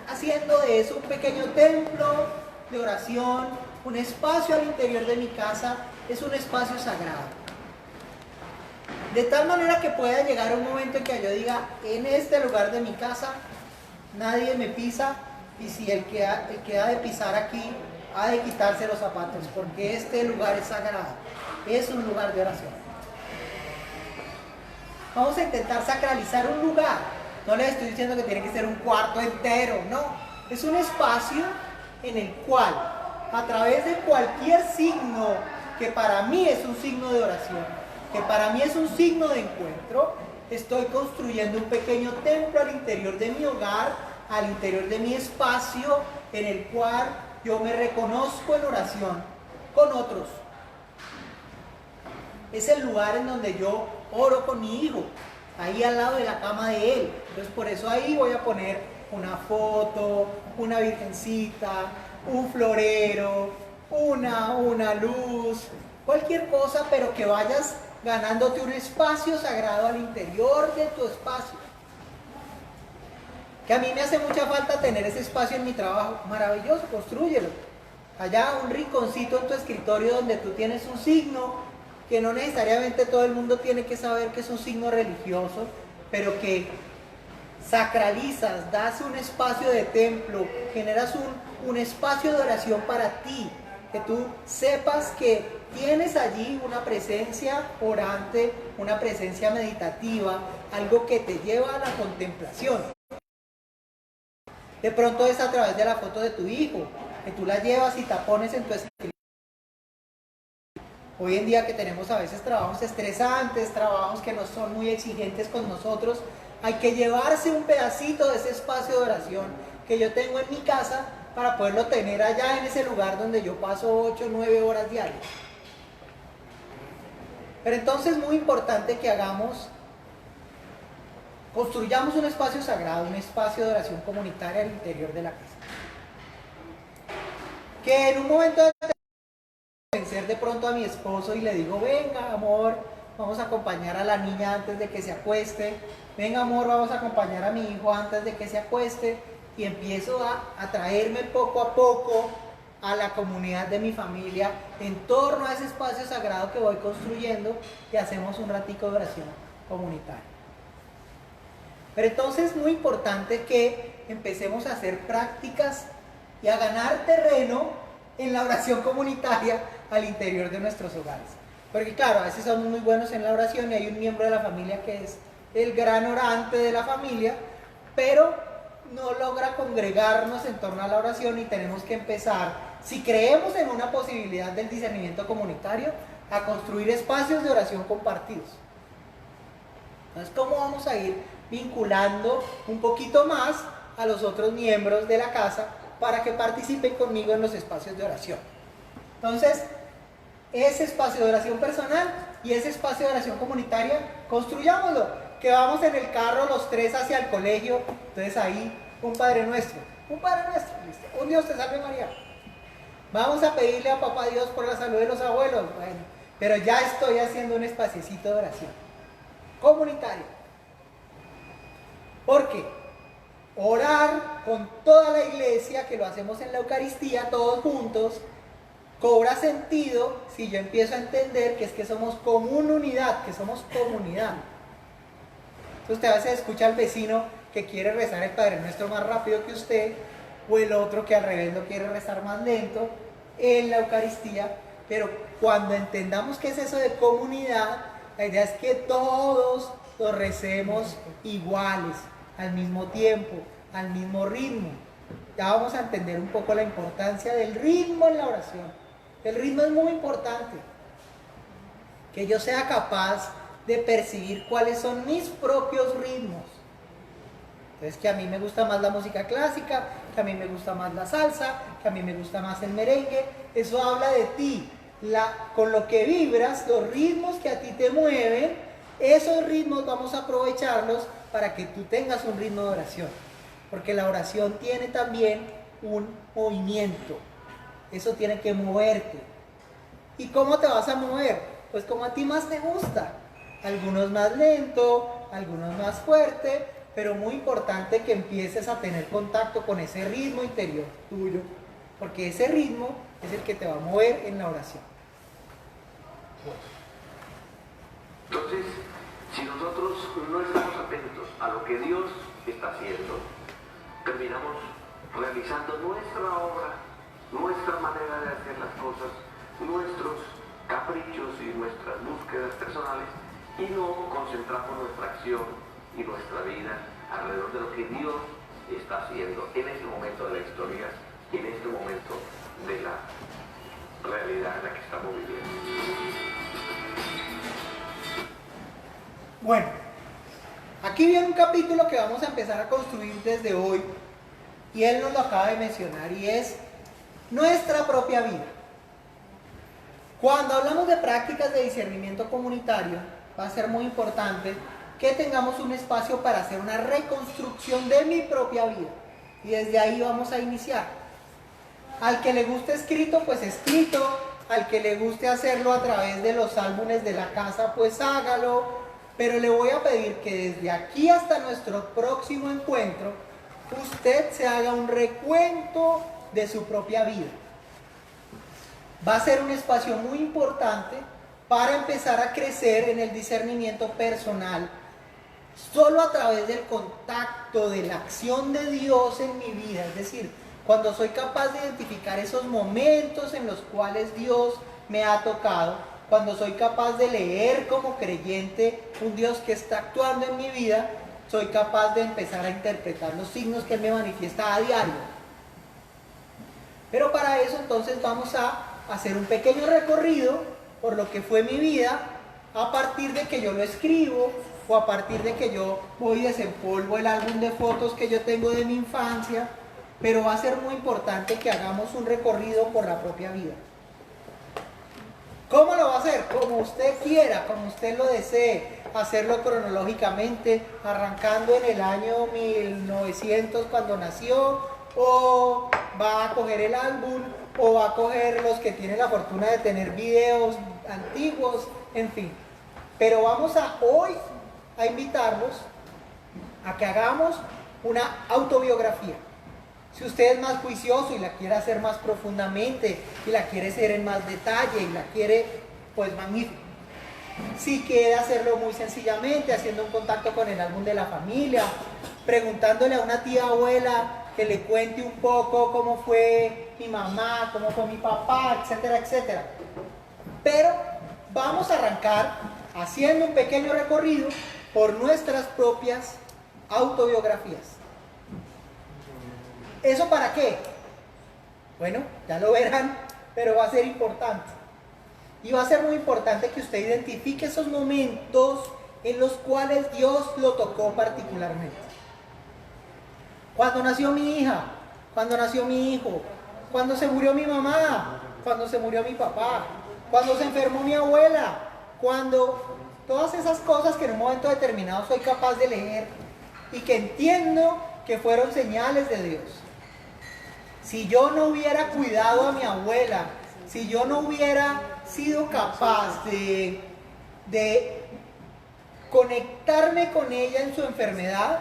haciendo de eso un pequeño templo de oración, un espacio al interior de mi casa, es un espacio sagrado. De tal manera que pueda llegar un momento en que yo diga, en este lugar de mi casa nadie me pisa, y si el que ha de pisar aquí ha de quitarse los zapatos, porque este lugar es sagrado, es un lugar de oración. Vamos a intentar sacralizar un lugar. No les estoy diciendo que tiene que ser un cuarto entero, no. Es un espacio en el cual, a través de cualquier signo que para mí es un signo de oración, que para mí es un signo de encuentro, estoy construyendo un pequeño templo al interior de mi hogar, al interior de mi espacio, en el cual yo me reconozco en oración con otros. Es el lugar en donde yo oro con mi hijo, ahí al lado de la cama de él. Entonces por eso ahí voy a poner una foto, una virgencita, un florero, una luz, cualquier cosa, pero que vayas ganándote un espacio sagrado al interior de tu espacio. Que a mí me hace mucha falta tener ese espacio en mi trabajo. Maravilloso, constrúyelo. Allá un rinconcito en tu escritorio donde tú tienes un signo, que no necesariamente todo el mundo tiene que saber que es un signo religioso, pero que sacralizas, das un espacio de templo, generas un espacio de oración para ti, que tú sepas que tienes allí una presencia orante, una presencia meditativa, algo que te lleva a la contemplación. De pronto es a través de la foto de tu hijo, que tú la llevas y tapones en tu escritorio. Hoy en día que tenemos a veces trabajos estresantes, trabajos que no son muy exigentes con nosotros, hay que llevarse un pedacito de ese espacio de oración que yo tengo en mi casa para poderlo tener allá en ese lugar donde yo paso 8 o 9 horas diarias. Pero entonces es muy importante que construyamos un espacio sagrado, un espacio de oración comunitaria al interior de la casa. Que en un momento de convencer de pronto a mi esposo y le digo, venga amor, vamos a acompañar a la niña antes de que se acueste, venga amor, vamos a acompañar a mi hijo antes de que se acueste, y empiezo a traerme poco a poco a la comunidad de mi familia en torno a ese espacio sagrado que voy construyendo, y hacemos un ratico de oración comunitaria. Pero entonces es muy importante que empecemos a hacer prácticas y a ganar terreno en la oración comunitaria al interior de nuestros hogares. Porque claro, a veces somos muy buenos en la oración y hay un miembro de la familia que es el gran orante de la familia, pero no logra congregarnos en torno a la oración, y tenemos que empezar, si creemos en una posibilidad del discernimiento comunitario, a construir espacios de oración compartidos. Entonces, ¿cómo vamos a ir vinculando un poquito más a los otros miembros de la casa para que participen conmigo en los espacios de oración? Entonces, ese espacio de oración personal y ese espacio de oración comunitaria, construyámoslo. Que vamos en el carro los tres hacia el colegio, entonces ahí un Padre Nuestro, listo. Un Dios te salve María. Vamos a pedirle a Papá Dios por la salud de los abuelos, bueno, pero ya estoy haciendo un espaciecito de oración comunitario. ¿Por qué? Orar con toda la iglesia, que lo hacemos en la Eucaristía todos juntos, cobra sentido si yo empiezo a entender que es que somos como una unidad, que somos comunidad. Entonces usted a veces escucha al vecino que quiere rezar el Padre Nuestro más rápido que usted, o el otro que al revés lo quiere rezar más lento en la Eucaristía, pero cuando entendamos qué es eso de comunidad, la idea es que todos lo recemos iguales, al mismo tiempo, al mismo ritmo. Ya vamos a entender un poco la importancia del ritmo en la oración. El ritmo es muy importante, que yo sea capaz de percibir cuáles son mis propios ritmos. Entonces, que a mí me gusta más la música clásica, que a mí me gusta más la salsa, que a mí me gusta más el merengue. Eso habla de ti, con lo que vibras, los ritmos que a ti te mueven. Esos ritmos vamos a aprovecharlos para que tú tengas un ritmo de oración, porque la oración tiene también un movimiento. Eso tiene que moverte. ¿Y cómo te vas a mover? pues como a ti más te gusta. Algunos más lento, algunos más fuerte, pero muy importante que empieces a tener contacto con ese ritmo interior tuyo, porque ese ritmo es el que te va a mover en la oración. Entonces, si nosotros no estamos atentos a lo que Dios está haciendo, terminamos realizando nuestra obra, nuestra manera de hacer las cosas, nuestros caprichos y nuestras búsquedas personales, y no concentramos nuestra acción y nuestra vida alrededor de lo que Dios está haciendo en este momento de la historia, en este momento de la realidad en la que estamos viviendo. Bueno, aquí viene un capítulo que vamos a empezar a construir desde hoy, y él nos lo acaba de mencionar, y es nuestra propia vida. Cuando hablamos de prácticas de discernimiento comunitario, va a ser muy importante que tengamos un espacio para hacer una reconstrucción de mi propia vida, y desde ahí vamos a iniciar. Al que le guste escrito, pues escrito. Al que le guste hacerlo a través de los álbumes de la casa, pues hágalo. Pero le voy a pedir que desde aquí hasta nuestro próximo encuentro, usted se haga un recuento de su propia vida. Va a ser un espacio muy importante para empezar a crecer en el discernimiento personal. Solo a través del contacto, de la acción de Dios en mi vida, es decir, cuando soy capaz de identificar esos momentos en los cuales Dios me ha tocado, cuando soy capaz de leer como creyente un Dios que está actuando en mi vida, soy capaz de empezar a interpretar los signos que Él me manifiesta a diario. Pero para eso entonces vamos a hacer un pequeño recorrido por lo que fue mi vida, a partir de que yo lo escribo, o a partir de que yo voy y desempolvo el álbum de fotos que yo tengo de mi infancia, pero va a ser muy importante que hagamos un recorrido por la propia vida. ¿Cómo lo va a hacer? Como usted quiera, como usted lo desee, hacerlo cronológicamente, arrancando en el año 1900 cuando nació, o va a coger el álbum, o va a coger los que tienen la fortuna de tener videos antiguos, en fin. Pero vamos a hoy a invitarlos a que hagamos una autobiografía. Si usted es más juicioso y la quiere hacer más profundamente, y la quiere hacer en más detalle, y la quiere, pues magnífico. Si quiere hacerlo muy sencillamente, haciendo un contacto con el álbum de la familia, preguntándole a una tía abuela que le cuente un poco cómo fue mi mamá, cómo fue mi papá, etcétera, etcétera. Pero vamos a arrancar haciendo un pequeño recorrido por nuestras propias autobiografías. ¿Eso para qué? Bueno, ya lo verán, pero va a ser importante. Y va a ser muy importante que usted identifique esos momentos en los cuales Dios lo tocó particularmente. Cuando nació mi hija, cuando nació mi hijo, cuando se murió mi mamá, cuando se murió mi papá, cuando se enfermó mi abuela, cuando todas esas cosas que en un momento determinado soy capaz de leer y que entiendo que fueron señales de Dios. Si yo no hubiera cuidado a mi abuela, si yo no hubiera sido capaz de conectarme con ella en su enfermedad,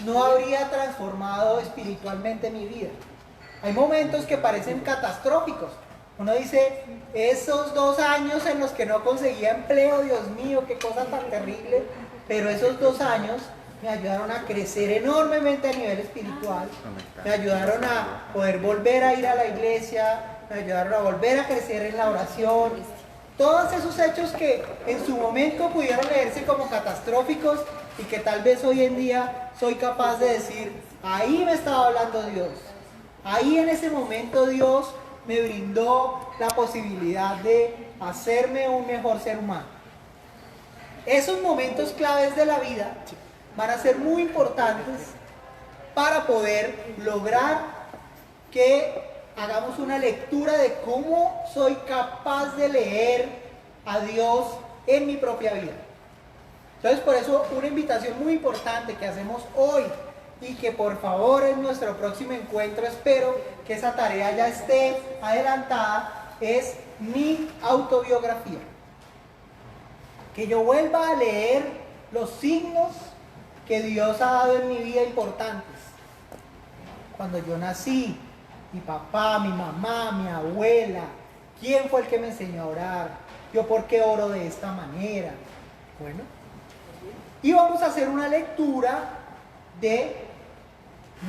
no habría transformado espiritualmente mi vida. Hay momentos que parecen catastróficos. Uno dice, esos 2 años en los que no conseguía empleo, Dios mío, qué cosa tan terrible, pero esos 2 años me ayudaron a crecer enormemente a nivel espiritual, me ayudaron a poder volver a ir a la iglesia, me ayudaron a volver a crecer en la oración. Todos esos hechos que en su momento pudieron leerse como catastróficos y que tal vez hoy en día soy capaz de decir, ahí me estaba hablando Dios, ahí en ese momento Dios me brindó la posibilidad de hacerme un mejor ser humano. Esos momentos claves de la vida van a ser muy importantes para poder lograr que hagamos una lectura de cómo soy capaz de leer a Dios en mi propia vida. Entonces, por eso una invitación muy importante que hacemos hoy, y que por favor en nuestro próximo encuentro espero que esa tarea ya esté adelantada, es mi autobiografía. que yo vuelva a leer los signos que Dios ha dado en mi vida importantes. Cuando yo nací, mi papá, mi mamá, mi abuela, ¿quién fue el que me enseñó a orar? ¿Yo por qué oro de esta manera? Bueno, y vamos a hacer una lectura de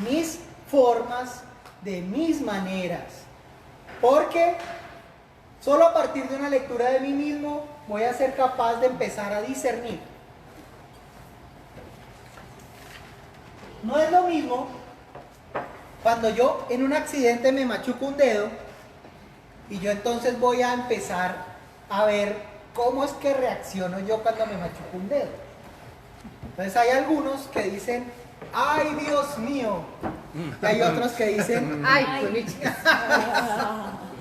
mis formas, de mis maneras, porque solo a partir de una lectura de mí mismo voy a ser capaz de empezar a discernir. No es lo mismo cuando yo en un accidente me machuco un dedo y yo entonces voy a empezar a ver cómo es que reacciono yo cuando me machuco un dedo. Entonces hay algunos que dicen, ¡ay, Dios mío! Y hay otros que dicen, Ay, pues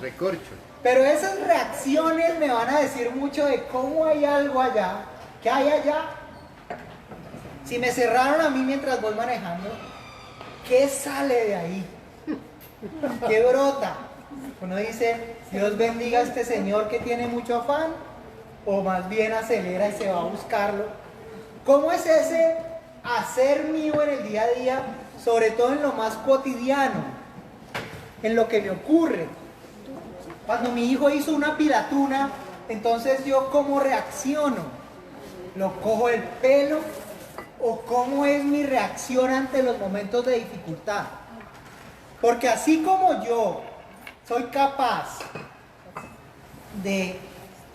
Recorcho. pero esas reacciones me van a decir mucho de cómo hay algo allá, qué hay allá. Si me cerraron a mí mientras voy manejando, ¿qué sale de ahí? ¿Qué brota? Uno dice, Dios bendiga a este señor que tiene mucho afán, o más bien acelera y se va a buscarlo. ¿Cómo es ese hacer mío en el día a día, sobre todo en lo más cotidiano, en lo que me ocurre? Cuando mi hijo hizo una pilatuna, entonces yo ¿cómo reacciono? ¿Lo cojo el pelo? ¿O cómo es mi reacción ante los momentos de dificultad? Porque así como yo soy capaz de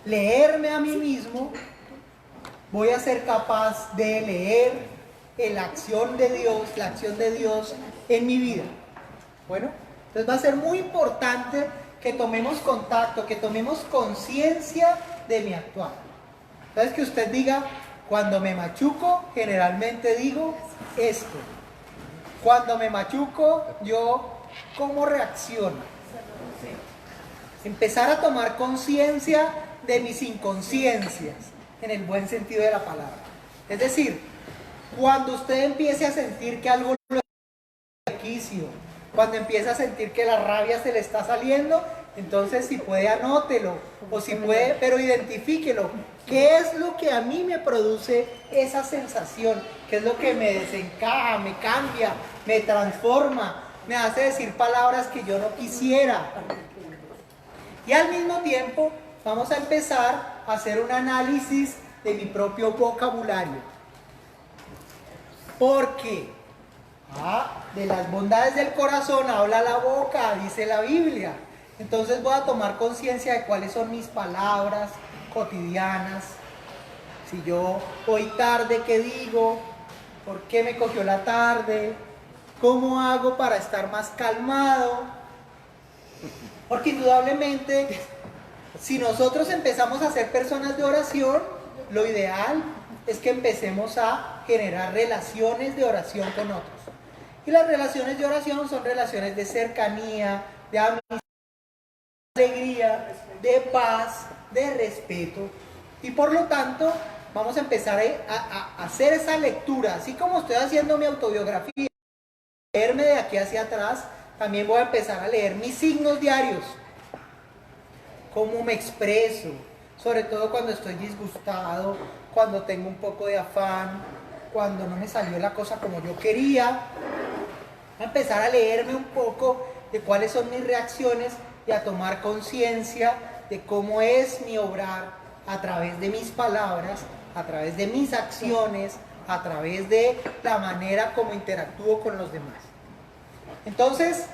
leerme a mí mismo, voy a ser capaz de leer la acción de Dios en mi vida. Bueno, entonces va a ser muy importante que tomemos contacto, que tomemos conciencia de mi actuar. Entonces que usted diga, cuando me machuco, generalmente digo esto. Cuando me machuco, yo, ¿cómo reacciono? Empezar a tomar conciencia de mis inconsciencias, en el buen sentido de la palabra. Es decir, cuando usted empiece a sentir que algo lo es quicio, cuando empieza a sentir que la rabia se le está saliendo, entonces si puede anótelo, o si puede, pero identifíquelo. ¿Qué es lo que a mí me produce esa sensación? ¿Qué es lo que me desencaja, me cambia, me transforma, me hace decir palabras que yo no quisiera? Y al mismo tiempo vamos a empezar a hacer un análisis de mi propio vocabulario. Porque de las bondades del corazón habla la boca, dice la Biblia. Entonces voy a tomar conciencia de cuáles son mis palabras cotidianas. Si yo voy tarde, ¿qué digo? ¿Por qué me cogió la tarde? ¿Cómo hago para estar más calmado? Porque indudablemente, si nosotros empezamos a ser personas de oración, lo ideal es que empecemos a generar relaciones de oración con otros. Y las relaciones de oración son relaciones de cercanía, de amistad, de alegría, de paz, de respeto. Y por lo tanto, vamos a empezar a hacer esa lectura. Así como estoy haciendo mi autobiografía, leerme de aquí hacia atrás, también voy a empezar a leer mis signos diarios. Cómo me expreso, sobre todo cuando estoy disgustado, cuando tengo un poco de afán, cuando no me salió la cosa como yo quería. Voy a empezar a leerme un poco de cuáles son mis reacciones y a tomar conciencia de cómo es mi obrar a través de mis palabras, a través de mis acciones, a través de la manera como interactúo con los demás. Entonces,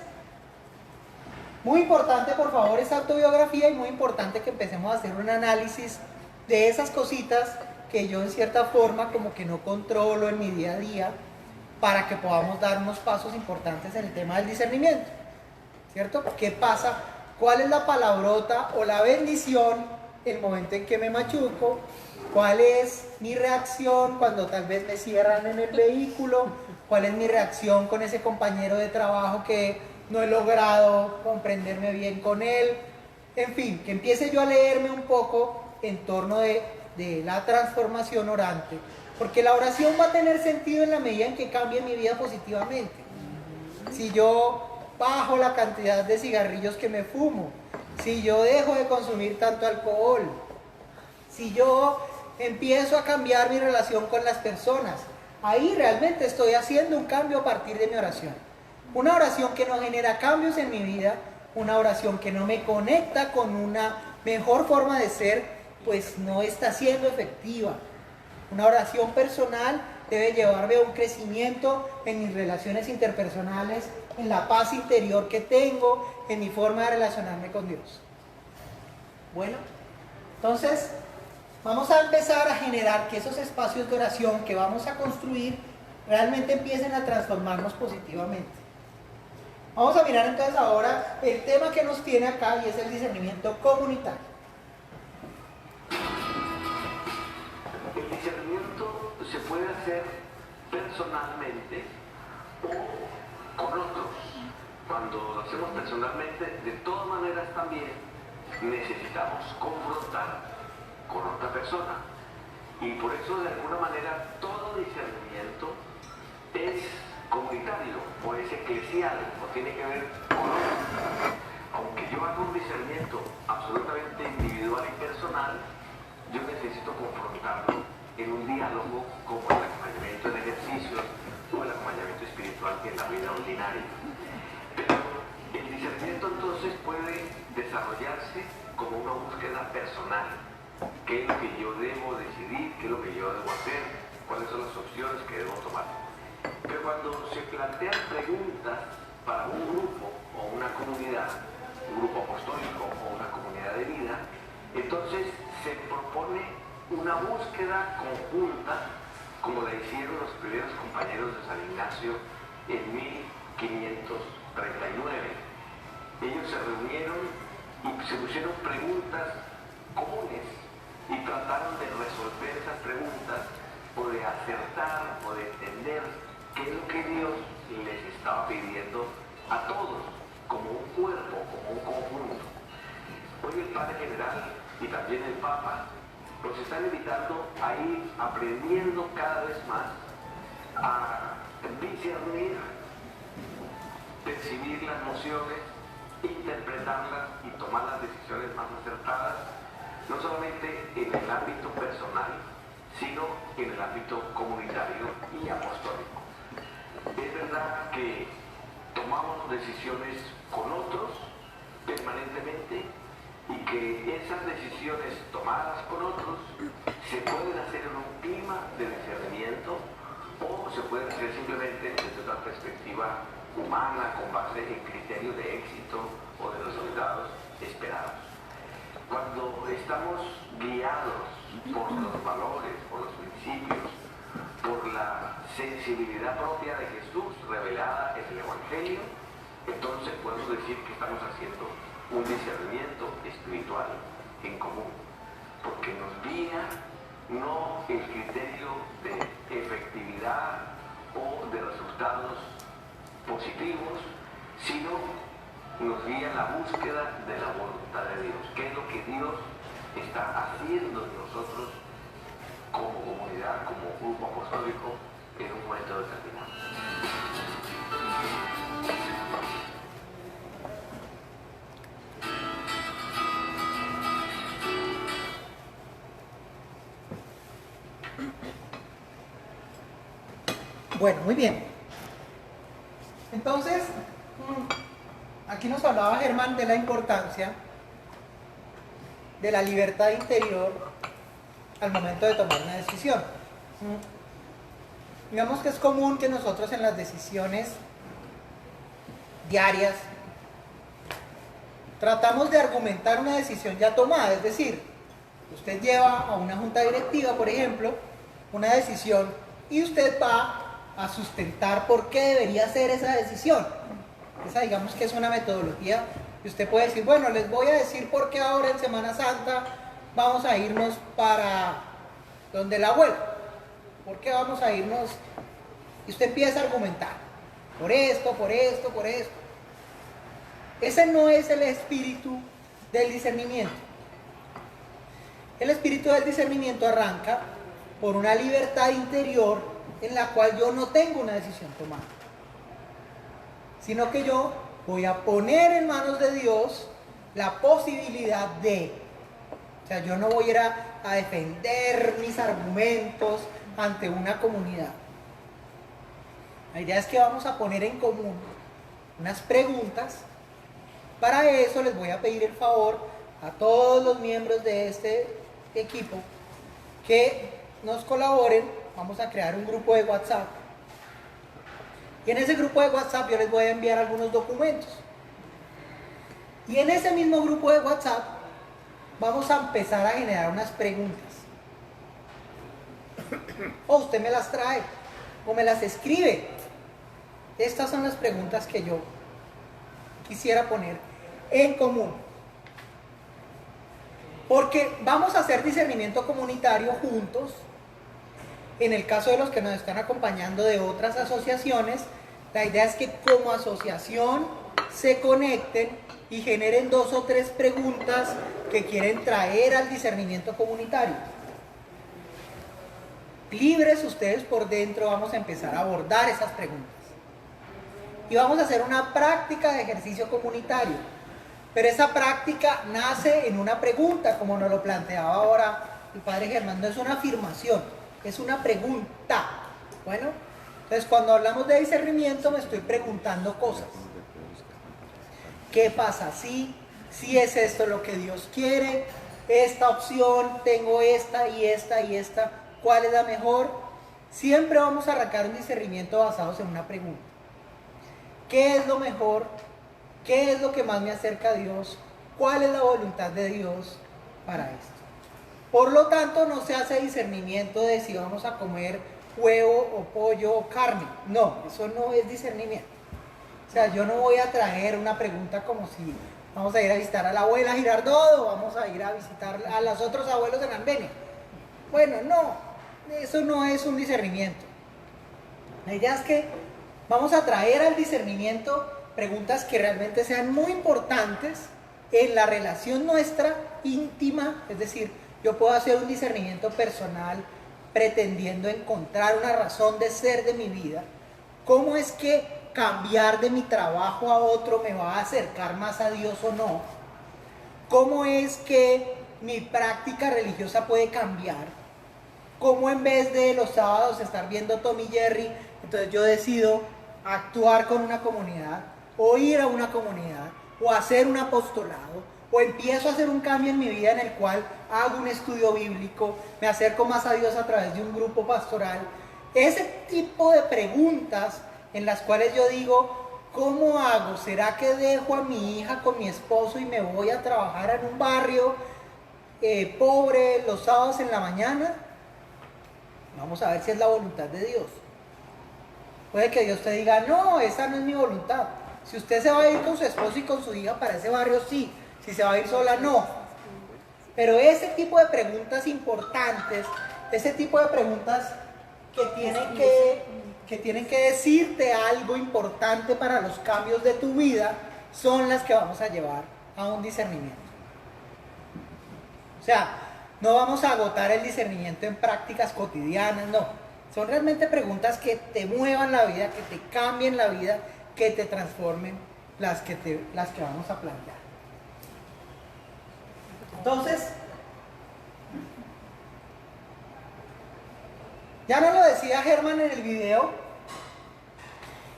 muy importante por favor esa autobiografía y muy importante que empecemos a hacer un análisis de esas cositas que yo en cierta forma como que no controlo en mi día a día, para que podamos dar unos pasos importantes en el tema del discernimiento, ¿cierto? ¿Qué pasa? ¿Cuál es la palabrota o la bendición el momento en que me machuco? ¿Cuál es mi reacción cuando tal vez me cierran en el vehículo? ¿Cuál es mi reacción con ese compañero de trabajo que no he logrado comprenderme bien con él? En fin, que empiece yo a leerme un poco en torno de la transformación orante. Porque la oración va a tener sentido en la medida en que cambie mi vida positivamente. Si yo bajo la cantidad de cigarrillos que me fumo, si yo dejo de consumir tanto alcohol, si yo empiezo a cambiar mi relación con las personas. Ahí realmente estoy haciendo un cambio a partir de mi oración. Una oración que no genera cambios en mi vida, una oración que no me conecta con una mejor forma de ser, pues no está siendo efectiva. Una oración personal debe llevarme a un crecimiento en mis relaciones interpersonales, en la paz interior que tengo, en mi forma de relacionarme con Dios. Bueno, entonces vamos a empezar a generar que esos espacios de oración que vamos a construir realmente empiecen a transformarnos positivamente. Vamos a mirar entonces ahora el tema que nos tiene acá y es el discernimiento comunitario. El discernimiento se puede hacer personalmente o con otros. Cuando lo hacemos personalmente, de todas maneras también necesitamos confrontar con otra persona. Y por eso, de alguna manera, todo discernimiento es comunitario o es eclesial o tiene que ver con otros. Aunque yo haga un discernimiento absolutamente individual y personal, yo necesito confrontarlo en un diálogo como el acompañamiento en ejercicios o el acompañamiento espiritual en la vida ordinaria. Pero el discernimiento entonces puede desarrollarse como una búsqueda personal. ¿Qué es lo que yo debo decidir? ¿Qué es lo que yo debo hacer? ¿Cuáles son las opciones que debo tomar? Pero cuando se plantean preguntas para un grupo o una comunidad, un grupo apostólico o una comunidad de vida, entonces se propone una búsqueda conjunta, como la hicieron los primeros compañeros de San Ignacio en 1539. Ellos se reunieron y se pusieron preguntas comunes y trataron de resolver esas preguntas o de acertar o de entender qué es lo que Dios les estaba pidiendo a todos, como un cuerpo, como un conjunto. Hoy el Padre General y también el Papa nos están invitando a ir aprendiendo cada vez más a discernir, percibir las emociones, interpretarlas y tomar las decisiones más acertadas, no solamente en el ámbito personal, sino en el ámbito comunitario y apostólico. Es verdad que tomamos decisiones con otros permanentemente y que esas decisiones tomadas por otros se pueden hacer en un clima de discernimiento o se pueden hacer simplemente desde una perspectiva humana con base en criterios de éxito o de resultados esperados. Cuando estamos guiados por los valores, por los principios, por la sensibilidad propia de Jesús revelada en el Evangelio, entonces podemos decir que estamos haciendo un discernimiento espiritual en común, porque nos guía no el criterio de efectividad o de resultados positivos, sino nos guía la búsqueda de la voluntad de Dios. ¿Qué es lo que Dios está haciendo en nosotros como comunidad, como grupo apostólico en un momento determinado? Bueno, muy bien. Entonces, aquí nos hablaba Germán de la importancia de la libertad interior al momento de tomar una decisión. Digamos que es común que nosotros en las decisiones diarias tratamos de argumentar una decisión ya tomada, es decir, usted lleva a una junta directiva, por ejemplo, una decisión y usted va a sustentar por qué debería ser esa decisión. Esa digamos que es una metodología y usted puede decir, bueno, les voy a decir por qué ahora en Semana Santa vamos a irnos para donde el abuelo. ¿Por qué vamos a irnos? Y usted empieza a argumentar, por esto, por esto, por esto. Ese no es el espíritu del discernimiento. El espíritu del discernimiento arranca por una libertad interior en la cual yo no tengo una decisión tomada, sino que yo voy a poner en manos de Dios la posibilidad de, o sea, yo no voy a ir a defender mis argumentos ante una comunidad. La idea es que vamos a poner en común unas preguntas. Para eso les voy a pedir el favor a todos los miembros de este equipo que nos colaboren. Vamos a crear un grupo de WhatsApp. Y en ese grupo de WhatsApp yo les voy a enviar algunos documentos. Y en ese mismo grupo de WhatsApp vamos a empezar a generar unas preguntas. O usted me las trae, o me las escribe. Estas son las preguntas que yo quisiera poner en común. Porque vamos a hacer discernimiento comunitario juntos. En el caso de los que nos están acompañando de otras asociaciones, la idea es que como asociación se conecten y generen 2 o 3 preguntas que quieren traer al discernimiento comunitario. Libres ustedes por dentro, vamos a empezar a abordar esas preguntas. Y vamos a hacer una práctica de ejercicio comunitario. Pero esa práctica nace en una pregunta, como nos lo planteaba ahora el padre Germán. No es una afirmación, es una pregunta. Bueno, entonces cuando hablamos de discernimiento me estoy preguntando cosas. ¿Qué pasa si es esto lo que Dios quiere? Esta opción, tengo esta y esta y esta. ¿Cuál es la mejor? Siempre vamos a arrancar un discernimiento basados en una pregunta. ¿Qué es lo mejor? ¿Qué es lo que más me acerca a Dios? ¿Cuál es la voluntad de Dios para esto? Por lo tanto, no se hace discernimiento de si vamos a comer huevo o pollo o carne. No, eso no es discernimiento. O sea, yo no voy a traer una pregunta como si vamos a ir a visitar a la abuela Girardot o vamos a ir a visitar a los otros abuelos en Armenia. Bueno, no, eso no es un discernimiento. La idea es que vamos a traer al discernimiento preguntas que realmente sean muy importantes en la relación nuestra íntima. Es decir, yo puedo hacer un discernimiento personal pretendiendo encontrar una razón de ser de mi vida. ¿Cómo es que cambiar de mi trabajo a otro me va a acercar más a Dios o no? ¿Cómo es que mi práctica religiosa puede cambiar? ¿Cómo en vez de los sábados estar viendo Tom y Jerry, entonces yo decido actuar con una comunidad, o ir a una comunidad, o hacer un apostolado, o empiezo a hacer un cambio en mi vida en el cual hago un estudio bíblico, me acerco más a Dios a través de un grupo pastoral? Ese tipo de preguntas en las cuales yo digo, ¿cómo hago? ¿Será que dejo a mi hija con mi esposo y me voy a trabajar en un barrio pobre los sábados en la mañana? Vamos a ver si es la voluntad de Dios. Puede que Dios te diga, no, esa no es mi voluntad. Si usted se va a ir con su esposo y con su hija para ese barrio, sí. Si se va a ir sola, no. Pero ese tipo de preguntas importantes, ese tipo de preguntas que tienen que decirte algo importante para los cambios de tu vida, son las que vamos a llevar a un discernimiento. O sea, no vamos a agotar el discernimiento en prácticas cotidianas, no. Son realmente preguntas que te muevan la vida, que te cambien la vida, que te transformen, las que vamos a plantear. Entonces, ya nos lo decía Germán en el video,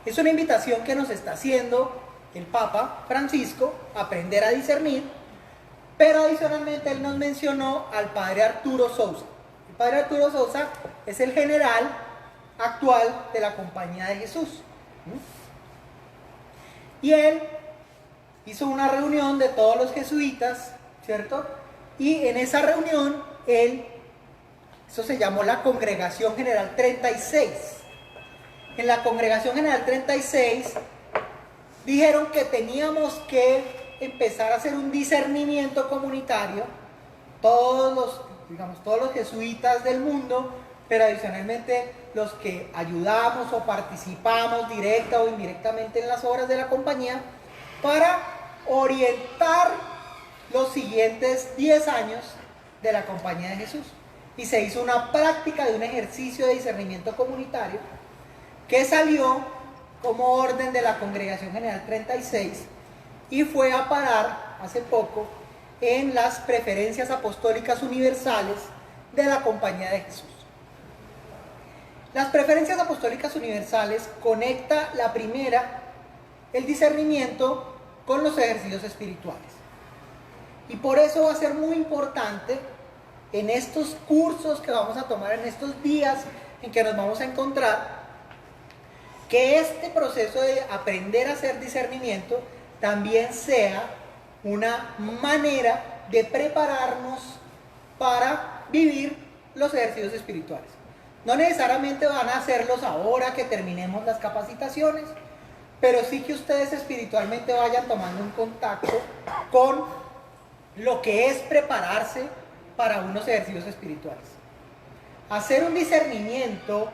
es una invitación que nos está haciendo el Papa Francisco a aprender a discernir, pero adicionalmente él nos mencionó al padre Arturo Sousa. El padre Arturo Sousa es el general actual de la Compañía de Jesús. Y él hizo una reunión de todos los jesuitas, ¿cierto? Y en esa reunión, eso se llamó la Congregación General 36. En la Congregación General 36 dijeron que teníamos que empezar a hacer un discernimiento comunitario, todos los jesuitas del mundo, pero adicionalmente los que ayudamos o participamos directa o indirectamente en las obras de la compañía, para orientar los siguientes 10 años de la Compañía de Jesús. Y se hizo una práctica de un ejercicio de discernimiento comunitario que salió como orden de la Congregación General 36 y fue a parar hace poco en las preferencias apostólicas universales de la Compañía de Jesús. Las preferencias apostólicas universales conecta la primera, el discernimiento, con los ejercicios espirituales. Y por eso va a ser muy importante en estos cursos que vamos a tomar en estos días en que nos vamos a encontrar, que este proceso de aprender a hacer discernimiento también sea una manera de prepararnos para vivir los ejercicios espirituales. No necesariamente van a hacerlos ahora que terminemos las capacitaciones, pero sí que ustedes espiritualmente vayan tomando un contacto con lo que es prepararse para unos ejercicios espirituales. Hacer un discernimiento,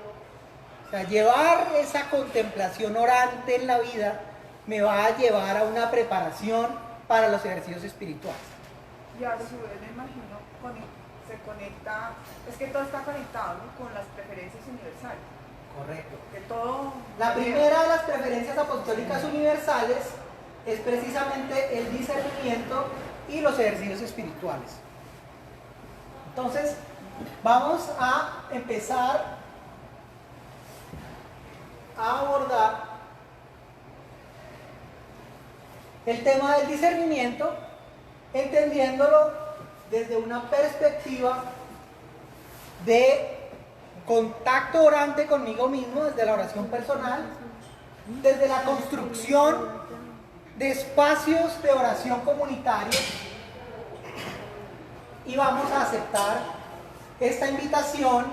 o sea, llevar esa contemplación orante en la vida, me va a llevar a una preparación para los ejercicios espirituales. Y a su vez me imagino se conecta, es que todo está conectado, ¿no?, con las preferencias universales. Correcto. Que todo... La primera de las preferencias apostólicas universales es precisamente el discernimiento y los ejercicios espirituales. Entonces, vamos a empezar a abordar el tema del discernimiento, entendiéndolo desde una perspectiva de contacto orante conmigo mismo, desde la oración personal, desde la construcción de espacios de oración comunitarios, y vamos a aceptar esta invitación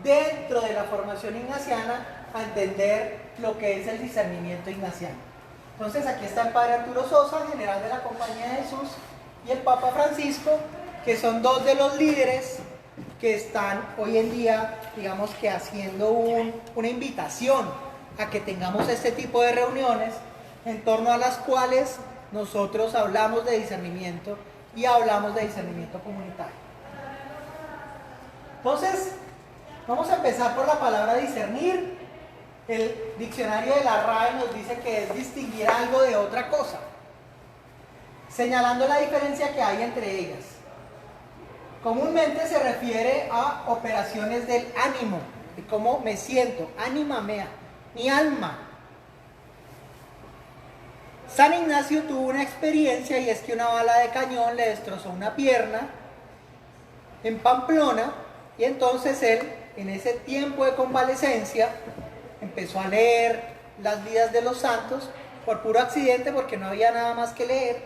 dentro de la formación ignaciana a entender lo que es el discernimiento ignaciano. Entonces aquí está el Padre Arturo Sosa, general de la Compañía de Jesús, y el Papa Francisco, que son dos de los líderes que están hoy en día, digamos que haciendo una invitación a que tengamos este tipo de reuniones en torno a las cuales nosotros hablamos de discernimiento y hablamos de discernimiento comunitario. Entonces, vamos a empezar por la palabra discernir. El diccionario de la RAE nos dice que es distinguir algo de otra cosa, señalando la diferencia que hay entre ellas. Comúnmente se refiere a operaciones del ánimo, de cómo me siento, ánima mea, mi alma. San Ignacio tuvo una experiencia, y es que una bala de cañón le destrozó una pierna en Pamplona, y entonces él, en ese tiempo de convalecencia, empezó a leer las vidas de los santos por puro accidente, porque no había nada más que leer,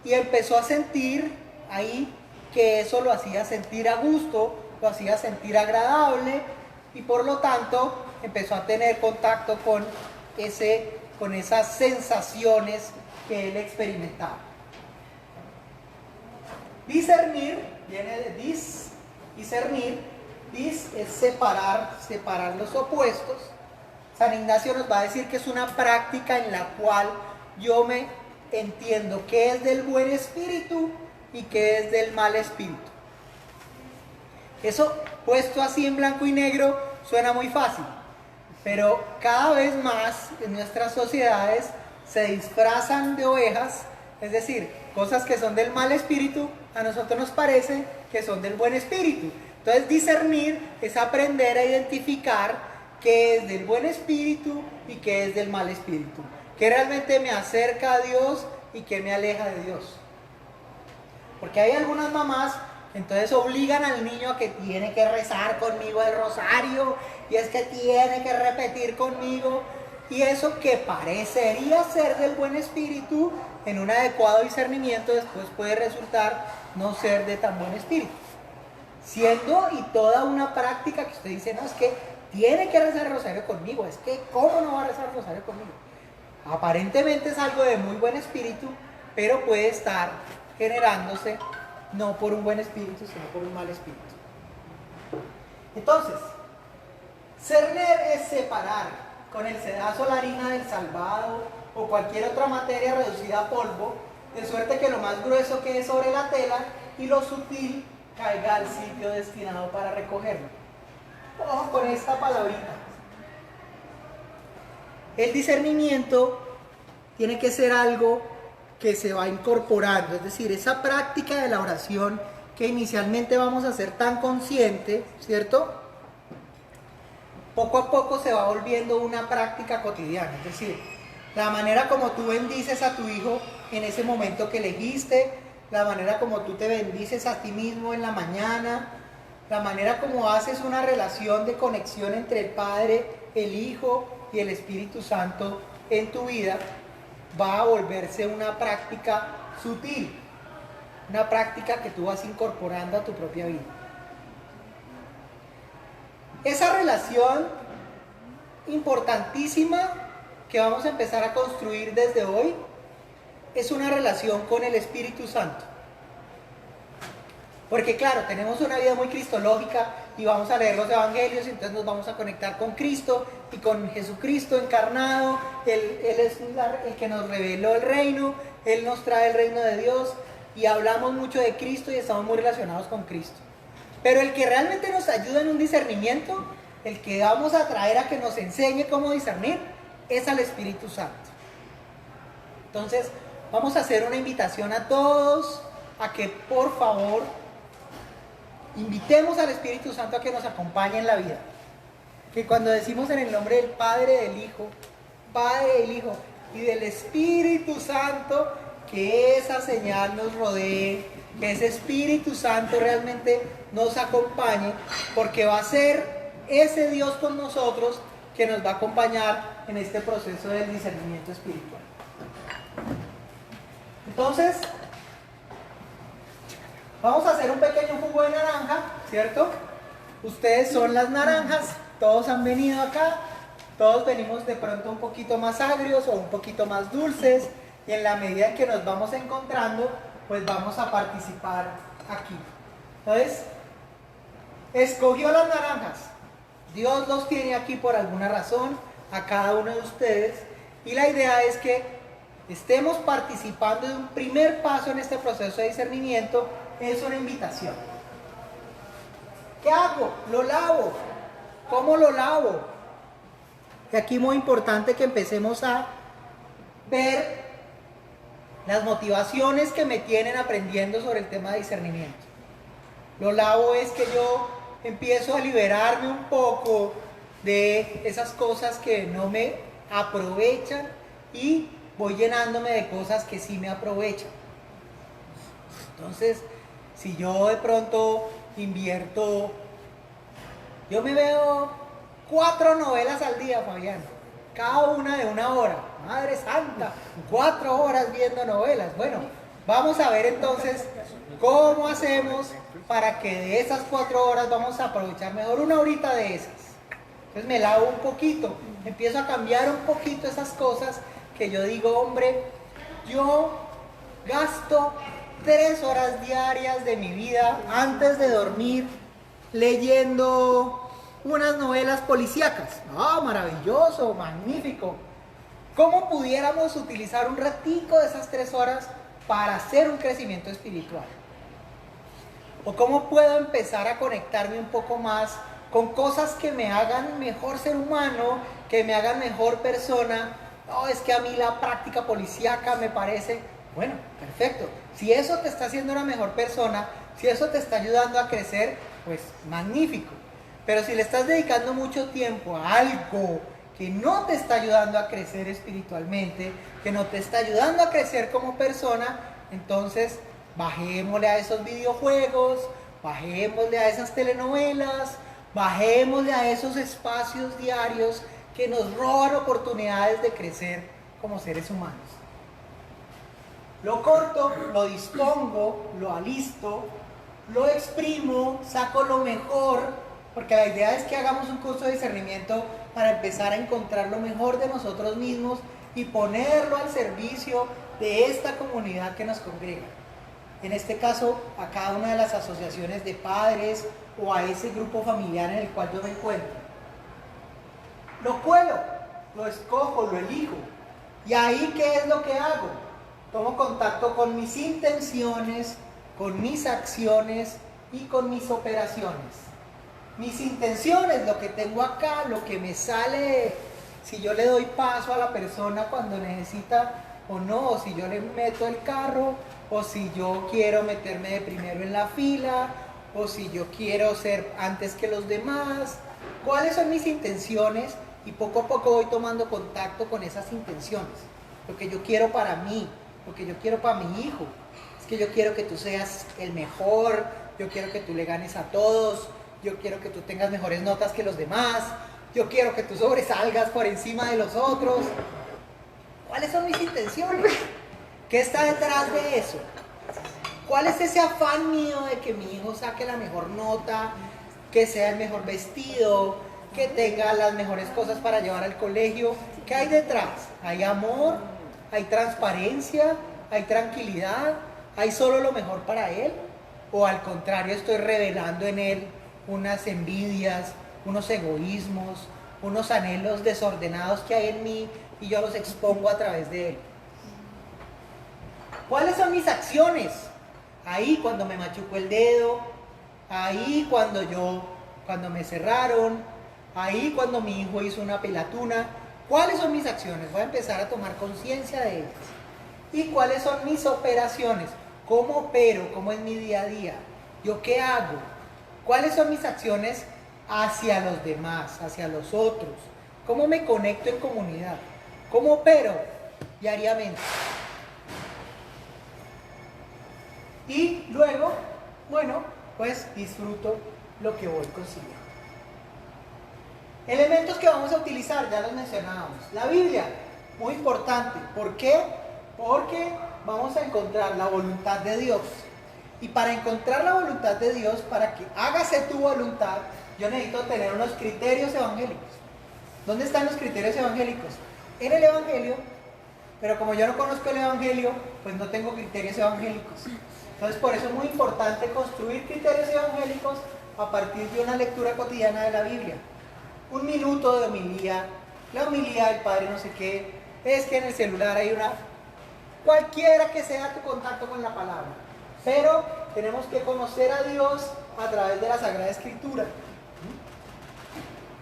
y empezó a sentir ahí que eso lo hacía sentir a gusto, lo hacía sentir agradable, y por lo tanto empezó a tener contacto con esas sensaciones que él experimentaba. Discernir viene de discernir. Dis es separar los opuestos. San Ignacio nos va a decir que es una práctica en la cual yo me entiendo qué es del buen espíritu y qué es del mal espíritu. Eso, puesto así en blanco y negro, suena muy fácil, pero cada vez más en nuestras sociedades se disfrazan de ovejas, es decir, cosas que son del mal espíritu, a nosotros nos parece que son del buen espíritu. Entonces, discernir es aprender a identificar qué es del buen espíritu y qué es del mal espíritu, qué realmente me acerca a Dios y qué me aleja de Dios. Porque hay algunas mamás que entonces obligan al niño a que tiene que rezar conmigo el rosario, y es que tiene que repetir conmigo, y eso que parecería ser del buen espíritu, en un adecuado discernimiento después puede resultar no ser de tan buen espíritu. Siendo y toda una práctica que usted dice, no, es que tiene que rezar el rosario conmigo, es que ¿cómo no va a rezar el rosario conmigo? Aparentemente es algo de muy buen espíritu, pero puede estar generándose no por un buen espíritu, sino por un mal espíritu. Entonces, cerner es separar con el sedazo la harina del salvado o cualquier otra materia reducida a polvo, de suerte que lo más grueso quede sobre la tela y lo sutil caiga al sitio destinado para recogerlo. Ojo con esta palabrita. El discernimiento tiene que ser algo que se va incorporando, es decir, esa práctica de la oración que inicialmente vamos a ser tan consciente, ¿cierto? Poco a poco se va volviendo una práctica cotidiana. Es decir, la manera como tú bendices a tu hijo en ese momento que elegiste, la manera como tú te bendices a ti mismo en la mañana, la manera como haces una relación de conexión entre el Padre, el Hijo y el Espíritu Santo en tu vida, va a volverse una práctica sutil, una práctica que tú vas incorporando a tu propia vida. Esa relación importantísima que vamos a empezar a construir desde hoy es una relación con el Espíritu Santo. Porque claro, tenemos una vida muy cristológica y vamos a leer los evangelios y entonces nos vamos a conectar con Cristo y con Jesucristo encarnado. Él es el que nos reveló el reino, Él nos trae el reino de Dios y hablamos mucho de Cristo y estamos muy relacionados con Cristo. Pero el que realmente nos ayuda en un discernimiento, el que vamos a traer a que nos enseñe cómo discernir, es al Espíritu Santo. Entonces, vamos a hacer una invitación a todos a que por favor invitemos al Espíritu Santo a que nos acompañe en la vida. Que cuando decimos en el nombre del Padre, del Hijo y del Espíritu Santo, que esa señal nos rodee, que ese Espíritu Santo realmente nos acompañe, porque va a ser ese Dios con nosotros que nos va a acompañar en este proceso del discernimiento espiritual. Entonces, vamos a hacer un pequeño jugo de naranja, ¿cierto? Ustedes son las naranjas, todos han venido acá, todos venimos de pronto un poquito más agrios o un poquito más dulces, y en la medida en que nos vamos encontrando, pues vamos a participar aquí. Entonces, escogió las naranjas. Dios los tiene aquí por alguna razón, a cada uno de ustedes, y la idea es que estemos participando de un primer paso en este proceso de discernimiento. Es una invitación. ¿Qué hago? Lo lavo. ¿Cómo lo lavo? Y aquí muy importante que empecemos a ver las motivaciones que me tienen aprendiendo sobre el tema de discernimiento. Lo lavo es que yo empiezo a liberarme un poco de esas cosas que no me aprovechan y voy llenándome de cosas que sí me aprovechan. Entonces, si yo de pronto invierto, yo me veo 4 novelas al día, Fabián, cada una de 1 hora. Madre santa, 4 horas viendo novelas. Bueno, vamos a ver entonces cómo hacemos para que de esas 4 horas vamos a aprovechar mejor 1 horita de esas. Entonces me lavo un poquito, empiezo a cambiar un poquito esas cosas que yo digo, hombre, yo gasto 3 horas diarias de mi vida antes de dormir leyendo unas novelas policíacas. ¡Ah, maravilloso, magnífico! ¿Cómo pudiéramos utilizar un ratico de esas 3 horas para hacer un crecimiento espiritual? ¿O cómo puedo empezar a conectarme un poco más con cosas que me hagan mejor ser humano, que me hagan mejor persona? No, es que a mí la práctica policíaca me parece, bueno, perfecto. Si eso te está haciendo una mejor persona, si eso te está ayudando a crecer, pues magnífico. Pero si le estás dedicando mucho tiempo a algo que no te está ayudando a crecer espiritualmente, que no te está ayudando a crecer como persona, entonces bajémosle a esos videojuegos, bajémosle a esas telenovelas, bajémosle a esos espacios diarios que nos roban oportunidades de crecer como seres humanos. Lo corto, lo dispongo, lo alisto, lo exprimo, saco lo mejor, porque la idea es que hagamos un curso de discernimiento para empezar a encontrar lo mejor de nosotros mismos y ponerlo al servicio de esta comunidad que nos congrega. En este caso, a cada una de las asociaciones de padres o a ese grupo familiar en el cual yo me encuentro. Lo cuelo, lo escojo, lo elijo. ¿Y ahí qué es lo que hago? Tomo contacto con mis intenciones, con mis acciones y con mis operaciones. Mis intenciones, lo que tengo acá, lo que me sale, si yo le doy paso a la persona cuando necesita o no, o si yo le meto el carro, o si yo quiero meterme de primero en la fila, o si yo quiero ser antes que los demás. ¿Cuáles son mis intenciones? Y poco a poco voy tomando contacto con esas intenciones. Lo que yo quiero para mí, lo que yo quiero para mi hijo. Es que yo quiero que tú seas el mejor, yo quiero que tú le ganes a todos, yo quiero que tú tengas mejores notas que los demás, yo quiero que tú sobresalgas por encima de los otros. ¿Cuáles son mis intenciones? ¿Qué está detrás de eso? ¿Cuál es ese afán mío de que mi hijo saque la mejor nota, que sea el mejor vestido, que tenga las mejores cosas para llevar al colegio? ¿Qué hay detrás? ¿Hay amor? ¿Hay transparencia? ¿Hay tranquilidad? ¿Hay solo lo mejor para él? ¿O al contrario estoy revelando en él unas envidias, unos egoísmos, unos anhelos desordenados que hay en mí y yo los expongo a través de él? ¿Cuáles son mis acciones? Ahí cuando me machucó el dedo, ahí cuando me cerraron, ahí cuando mi hijo hizo una pelatuna. ¿Cuáles son mis acciones? Voy a empezar a tomar conciencia de ellas. ¿Y cuáles son mis operaciones? ¿Cómo opero? ¿Cómo es mi día a día? ¿Yo qué hago? ¿Cuáles son mis acciones hacia los demás, hacia los otros? ¿Cómo me conecto en comunidad? ¿Cómo opero diariamente? Y luego, bueno, pues disfruto lo que voy consiguiendo. Elementos que vamos a utilizar, ya los mencionábamos. La Biblia, muy importante. ¿Por qué? Porque vamos a encontrar la voluntad de Dios. Y para encontrar la voluntad de Dios, para que hágase tu voluntad, yo necesito tener unos criterios evangélicos. ¿Dónde están los criterios evangélicos? En el Evangelio, pero como yo no conozco el Evangelio, pues no tengo criterios evangélicos. Entonces por eso es muy importante construir criterios evangélicos a partir de una lectura cotidiana de la Biblia. Un minuto de homilía, la homilía del Padre no sé qué, es que en el celular hay una, cualquiera que sea tu contacto con la palabra, pero tenemos que conocer a Dios a través de la Sagrada Escritura.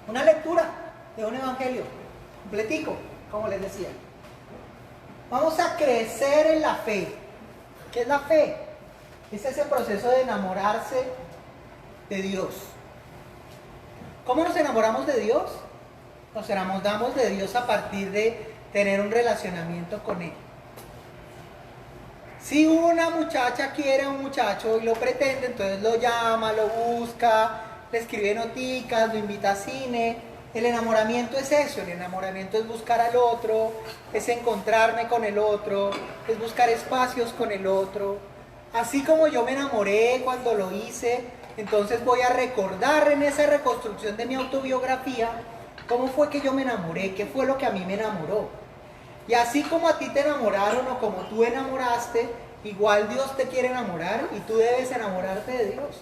Una lectura de un evangelio, completico, como les decía. Vamos a crecer en la fe. ¿Qué es la fe? Es ese proceso de enamorarse de Dios. ¿Cómo nos enamoramos de Dios? Nos enamoramos de Dios a partir de tener un relacionamiento con Él. Si una muchacha quiere a un muchacho y lo pretende, entonces lo llama, lo busca, le escribe noticas, lo invita a cine. El enamoramiento es eso, el enamoramiento es buscar al otro, es encontrarme con el otro, es buscar espacios con el otro. Así como yo me enamoré cuando lo hice, entonces voy a recordar en esa reconstrucción de mi autobiografía cómo fue que yo me enamoré, qué fue lo que a mí me enamoró. Y así como a ti te enamoraron o como tú enamoraste, igual Dios te quiere enamorar y tú debes enamorarte de Dios.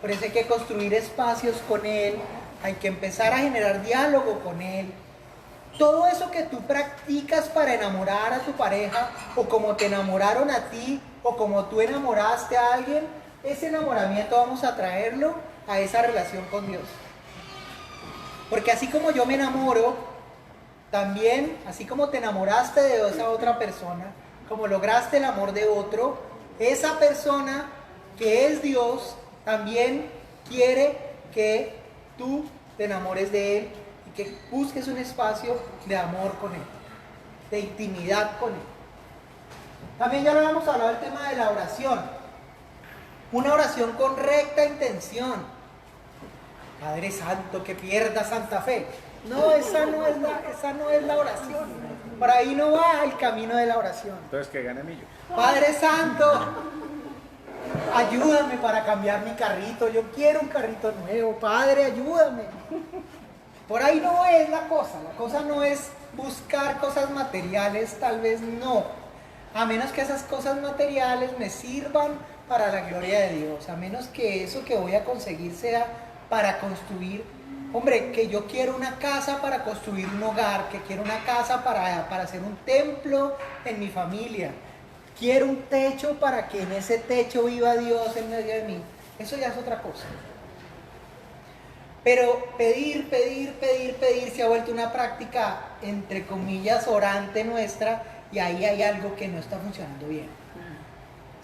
Por eso hay que construir espacios con Él, hay que empezar a generar diálogo con Él. Todo eso que tú practicas para enamorar a tu pareja, o como te enamoraron a ti, o como tú enamoraste a alguien, ese enamoramiento vamos a traerlo a esa relación con Dios. Porque así como yo me enamoro, también, así como te enamoraste de esa otra persona, como lograste el amor de otro, esa persona que es Dios también quiere que tú te enamores de Él y que busques un espacio de amor con Él, de intimidad con Él. También ya lo habíamos hablado del tema de la oración. Una oración con recta intención. Padre Santo, que pierda Santa Fe. No, esa no es la oración. Por ahí no va el camino de la oración. Entonces, que gane Millo. Padre Santo, ayúdame para cambiar mi carrito. Yo quiero un carrito nuevo. Padre, ayúdame. Por ahí no es la cosa. La cosa no es buscar cosas materiales, tal vez no. A menos que esas cosas materiales me sirvan para la gloria de Dios. A menos que eso que voy a conseguir sea para construir. Hombre, que yo quiero una casa para construir un hogar, que quiero una casa para hacer un templo en mi familia. Quiero un techo para que en ese techo viva Dios en medio de mí. Eso ya es otra cosa. Pero pedir se ha vuelto una práctica, entre comillas, orante nuestra, y ahí hay algo que no está funcionando bien.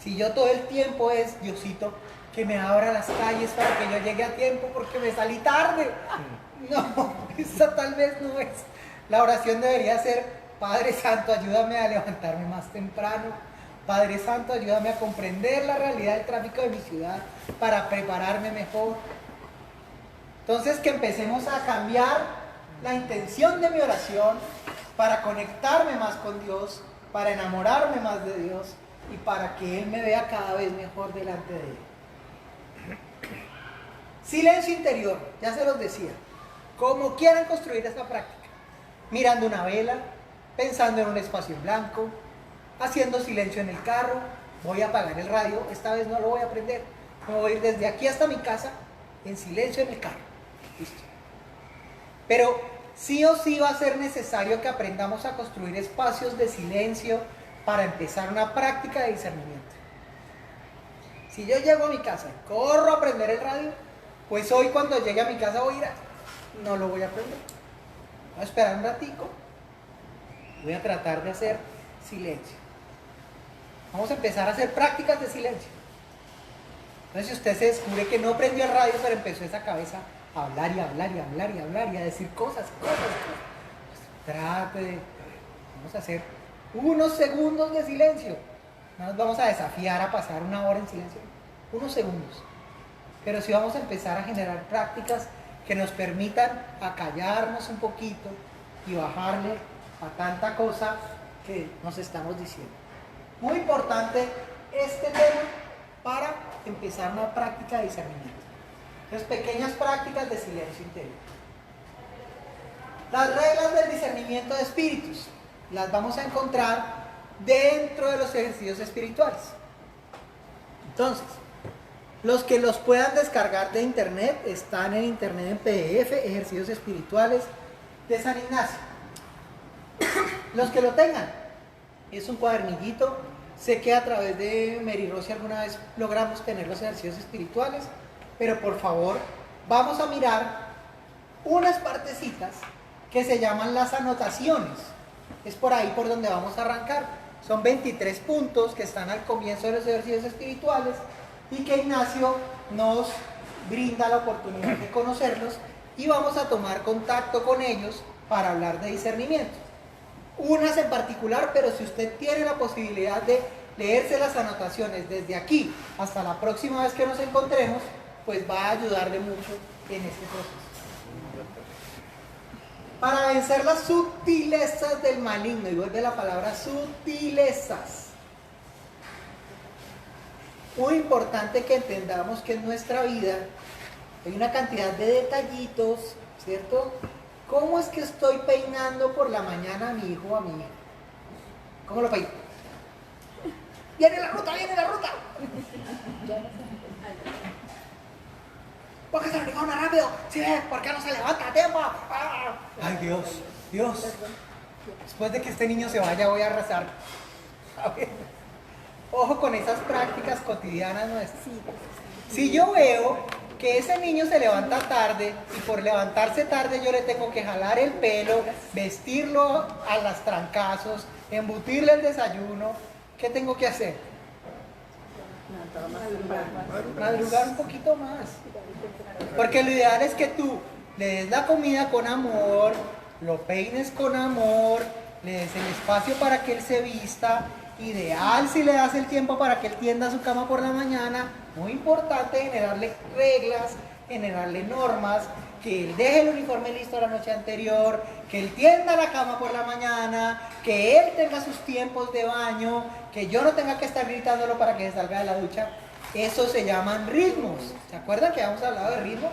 Si yo todo el tiempo es, Diosito, que me abra las calles para que yo llegue a tiempo porque me salí tarde. No, esa tal vez no es. La oración debería ser, Padre Santo, ayúdame a levantarme más temprano. Padre Santo, ayúdame a comprender la realidad del tráfico de mi ciudad para prepararme mejor. Entonces, que empecemos a cambiar la intención de mi oración para conectarme más con Dios, para enamorarme más de Dios y para que Él me vea cada vez mejor delante de Él. Silencio interior, ya se los decía. Como quieran construir esta práctica, mirando una vela, pensando en un espacio en blanco, haciendo silencio en el carro, voy a apagar el radio, esta vez no lo voy a prender, me voy a ir desde aquí hasta mi casa en silencio en el carro. Listo. Pero sí o sí va a ser necesario que aprendamos a construir espacios de silencio para empezar una práctica de discernimiento. Si yo llego a mi casa y corro a prender el radio, pues hoy cuando llegue a mi casa no lo voy a prender. Voy a esperar un ratico, voy a tratar de hacer silencio. Vamos a empezar a hacer prácticas de silencio. Entonces, si usted se descubre que no prendió el radio, pero empezó esa cabeza a hablar y hablar y hablar y hablar y a decir cosas, pues trate de... Vamos a hacer unos segundos de silencio. No nos vamos a desafiar a pasar una hora en silencio. Unos segundos. Pero sí vamos a empezar a generar prácticas que nos permitan acallarnos un poquito y bajarle a tanta cosa que nos estamos diciendo. Muy importante este tema para empezar una práctica de discernimiento. Entonces, pequeñas prácticas de silencio interior. Las reglas del discernimiento de espíritus las vamos a encontrar dentro de los ejercicios espirituales. Entonces, los que los puedan descargar de internet, están en internet en PDF, ejercicios espirituales de San Ignacio. Los que lo tengan, es un cuadernillito. Sé que a través de Mary Rosy alguna vez logramos tener los ejercicios espirituales, pero por favor, vamos a mirar unas partecitas que se llaman las anotaciones. Es por ahí por donde vamos a arrancar. Son 23 puntos que están al comienzo de los ejercicios espirituales y que Ignacio nos brinda la oportunidad de conocerlos y vamos a tomar contacto con ellos para hablar de discernimiento. Unas en particular, pero si usted tiene la posibilidad de leerse las anotaciones desde aquí hasta la próxima vez que nos encontremos, pues va a ayudarle mucho en este proceso. Para vencer las sutilezas del maligno, y vuelve la palabra sutilezas. Muy importante que entendamos que en nuestra vida hay una cantidad de detallitos, ¿cierto? ¿Cómo es que estoy peinando por la mañana a mi hijo o a mi hija? ¿Cómo lo peino? ¡Viene la ruta, viene la ruta! Póngase la uniforme rápido. ¿Sí ves? ¿Por qué no se levanta a tiempo? ¡Ah! Ay, Dios, Dios. Después de que este niño se vaya, voy a rezar. A ver. Ojo con esas prácticas cotidianas nuestras. Si yo veo que ese niño se levanta tarde y por levantarse tarde yo le tengo que jalar el pelo, vestirlo a las trancazos, embutirle el desayuno, ¿qué tengo que hacer? Madrugar un poquito más. Porque lo ideal es que tú le des la comida con amor, lo peines con amor, le des el espacio para que él se vista. Ideal si le das el tiempo para que él tienda su cama por la mañana. Muy importante generarle reglas, generarle normas, que él deje el uniforme listo la noche anterior, que él tienda la cama por la mañana, que él tenga sus tiempos de baño, que yo no tenga que estar gritándolo para que se salga de la ducha. Eso se llaman ritmos. ¿Se acuerdan que habíamos hablado de ritmos?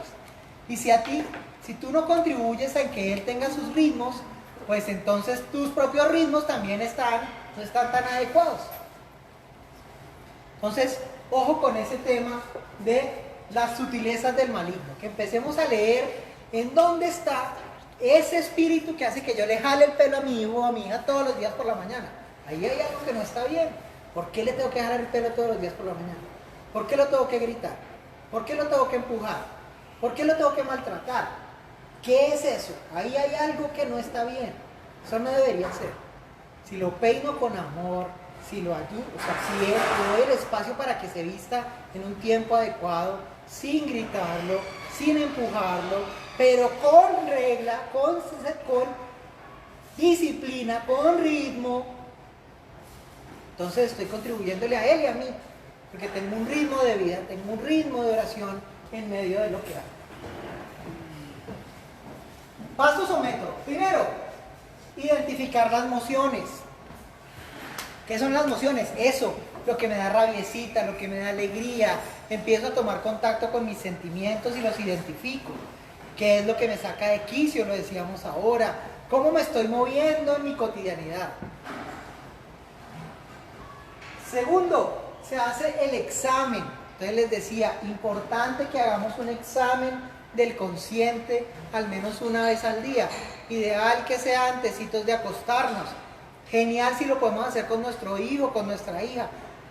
Y si tú no contribuyes a que él tenga sus ritmos, pues entonces tus propios ritmos también no están tan adecuados. Entonces, ojo con ese tema de las sutilezas del maligno, que empecemos a leer en dónde está ese espíritu que hace que yo le jale el pelo a mi hijo o a mi hija todos los días por la mañana. Ahí hay algo que no está bien. ¿Por qué le tengo que jalar el pelo todos los días por la mañana? ¿Por qué lo tengo que gritar? ¿Por qué lo tengo que empujar? ¿Por qué lo tengo que si lo peino con amor, si lo ayudo, o sea, si le doy el espacio para que se vista en un tiempo adecuado, sin gritarlo, sin empujarlo, pero con regla, con disciplina, con ritmo, entonces estoy contribuyéndole a él y a mí, porque tengo un ritmo de vida, tengo un ritmo de oración en medio de lo que hago. Pasos o métodos. Primero, identificar las emociones. ¿Qué son las emociones? Eso, lo que me da rabiecita, lo que me da alegría. Empiezo a tomar contacto con mis sentimientos y los identifico. ¿Qué es lo que me saca de quicio? Lo decíamos ahora. ¿Cómo me estoy moviendo en mi cotidianidad? Segundo, se hace el examen. Entonces les decía, importante que hagamos un examen del consciente al menos una vez al día. Ideal que sea antecitos de acostarnos. Genial si lo podemos hacer con nuestro hijo, con nuestra hija.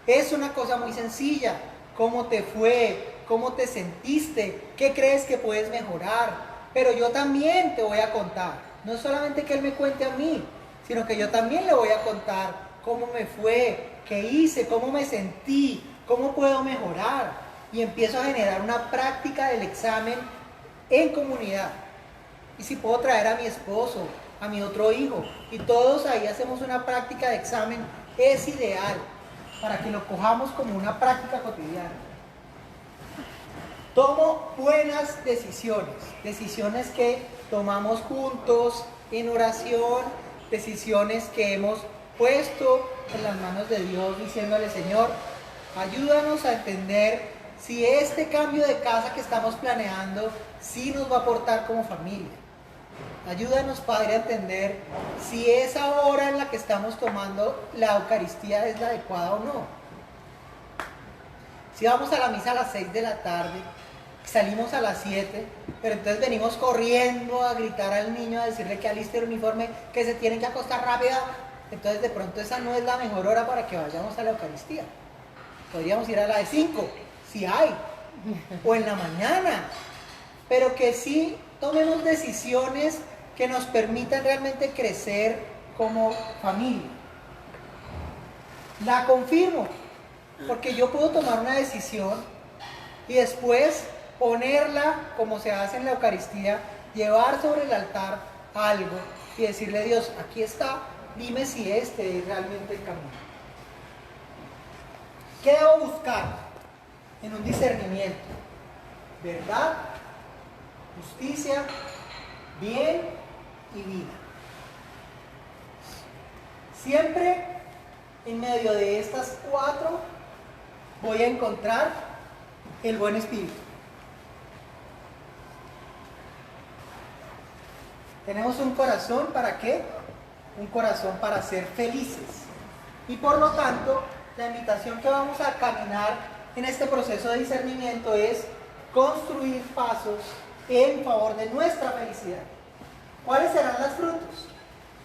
Es una cosa muy sencilla. ¿Cómo te fue? ¿Cómo te sentiste? ¿Qué crees que puedes mejorar? Pero yo también te voy a contar. No solamente que él me cuente a mí, sino que yo también le voy a contar cómo me fue, qué hice, cómo me sentí, cómo puedo mejorar. Y empiezo a generar una práctica del examen en comunidad. Y si puedo traer a mi esposo, a mi otro hijo, y todos ahí hacemos una práctica de examen, es ideal para que lo cojamos como una práctica cotidiana. Tomo buenas decisiones, decisiones que tomamos juntos en oración, decisiones que hemos puesto en las manos de Dios diciéndole: Señor, ayúdanos a entender si este cambio de casa que estamos planeando sí nos va a aportar como familia. Ayúdanos, Padre, a entender si esa hora en la que estamos tomando la Eucaristía es la adecuada o no. Si vamos a la misa a las 6 de la tarde, salimos a las 7, pero entonces venimos corriendo a gritar al niño, a decirle que aliste el uniforme, que se tienen que acostar rápido, entonces de pronto esa no es la mejor hora para que vayamos a la Eucaristía. Podríamos ir a la de 5, si hay, o en la mañana, pero que sí tomemos decisiones que nos permitan realmente crecer como familia. La confirmo, porque yo puedo tomar una decisión y después ponerla, como se hace en la Eucaristía, llevar sobre el altar algo y decirle: Dios, aquí está, dime si este es realmente el camino. ¿Qué debo buscar en un discernimiento? Verdad, justicia, bien y vida. Siempre en medio de estas 4 voy a encontrar el buen espíritu. Tenemos un corazón, ¿para qué? Un corazón para ser felices. Y por lo tanto, la invitación que vamos a caminar en este proceso de discernimiento es construir pasos en favor de nuestra felicidad. ¿Cuáles serán los frutos?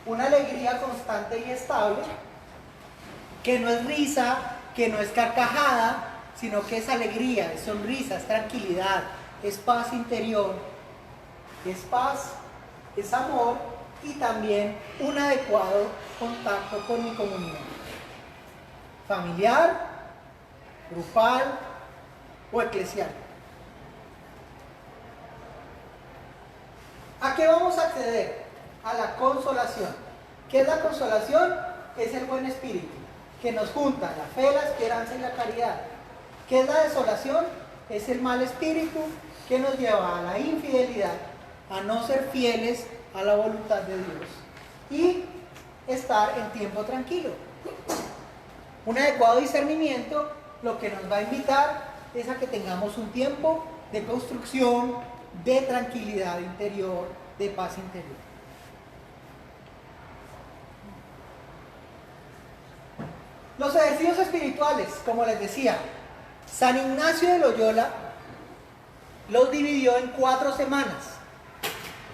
Una alegría constante y estable, que no es risa, que no es carcajada, sino que es alegría, es sonrisa, es tranquilidad, es paz interior, es paz, es amor y también un adecuado contacto con mi comunidad familiar, grupal o eclesial. ¿A qué vamos a acceder? A la consolación. ¿Qué es la consolación? Es el buen espíritu, que nos junta la fe, la esperanza y la caridad. ¿Qué es la desolación? Es el mal espíritu que nos lleva a la infidelidad, a no ser fieles a la voluntad de Dios y estar en tiempo tranquilo. Un adecuado discernimiento lo que nos va a invitar es a que tengamos un tiempo de construcción, de tranquilidad interior, de paz interior. Los ejercicios espirituales, como les decía, San Ignacio de Loyola los dividió en 4 semanas.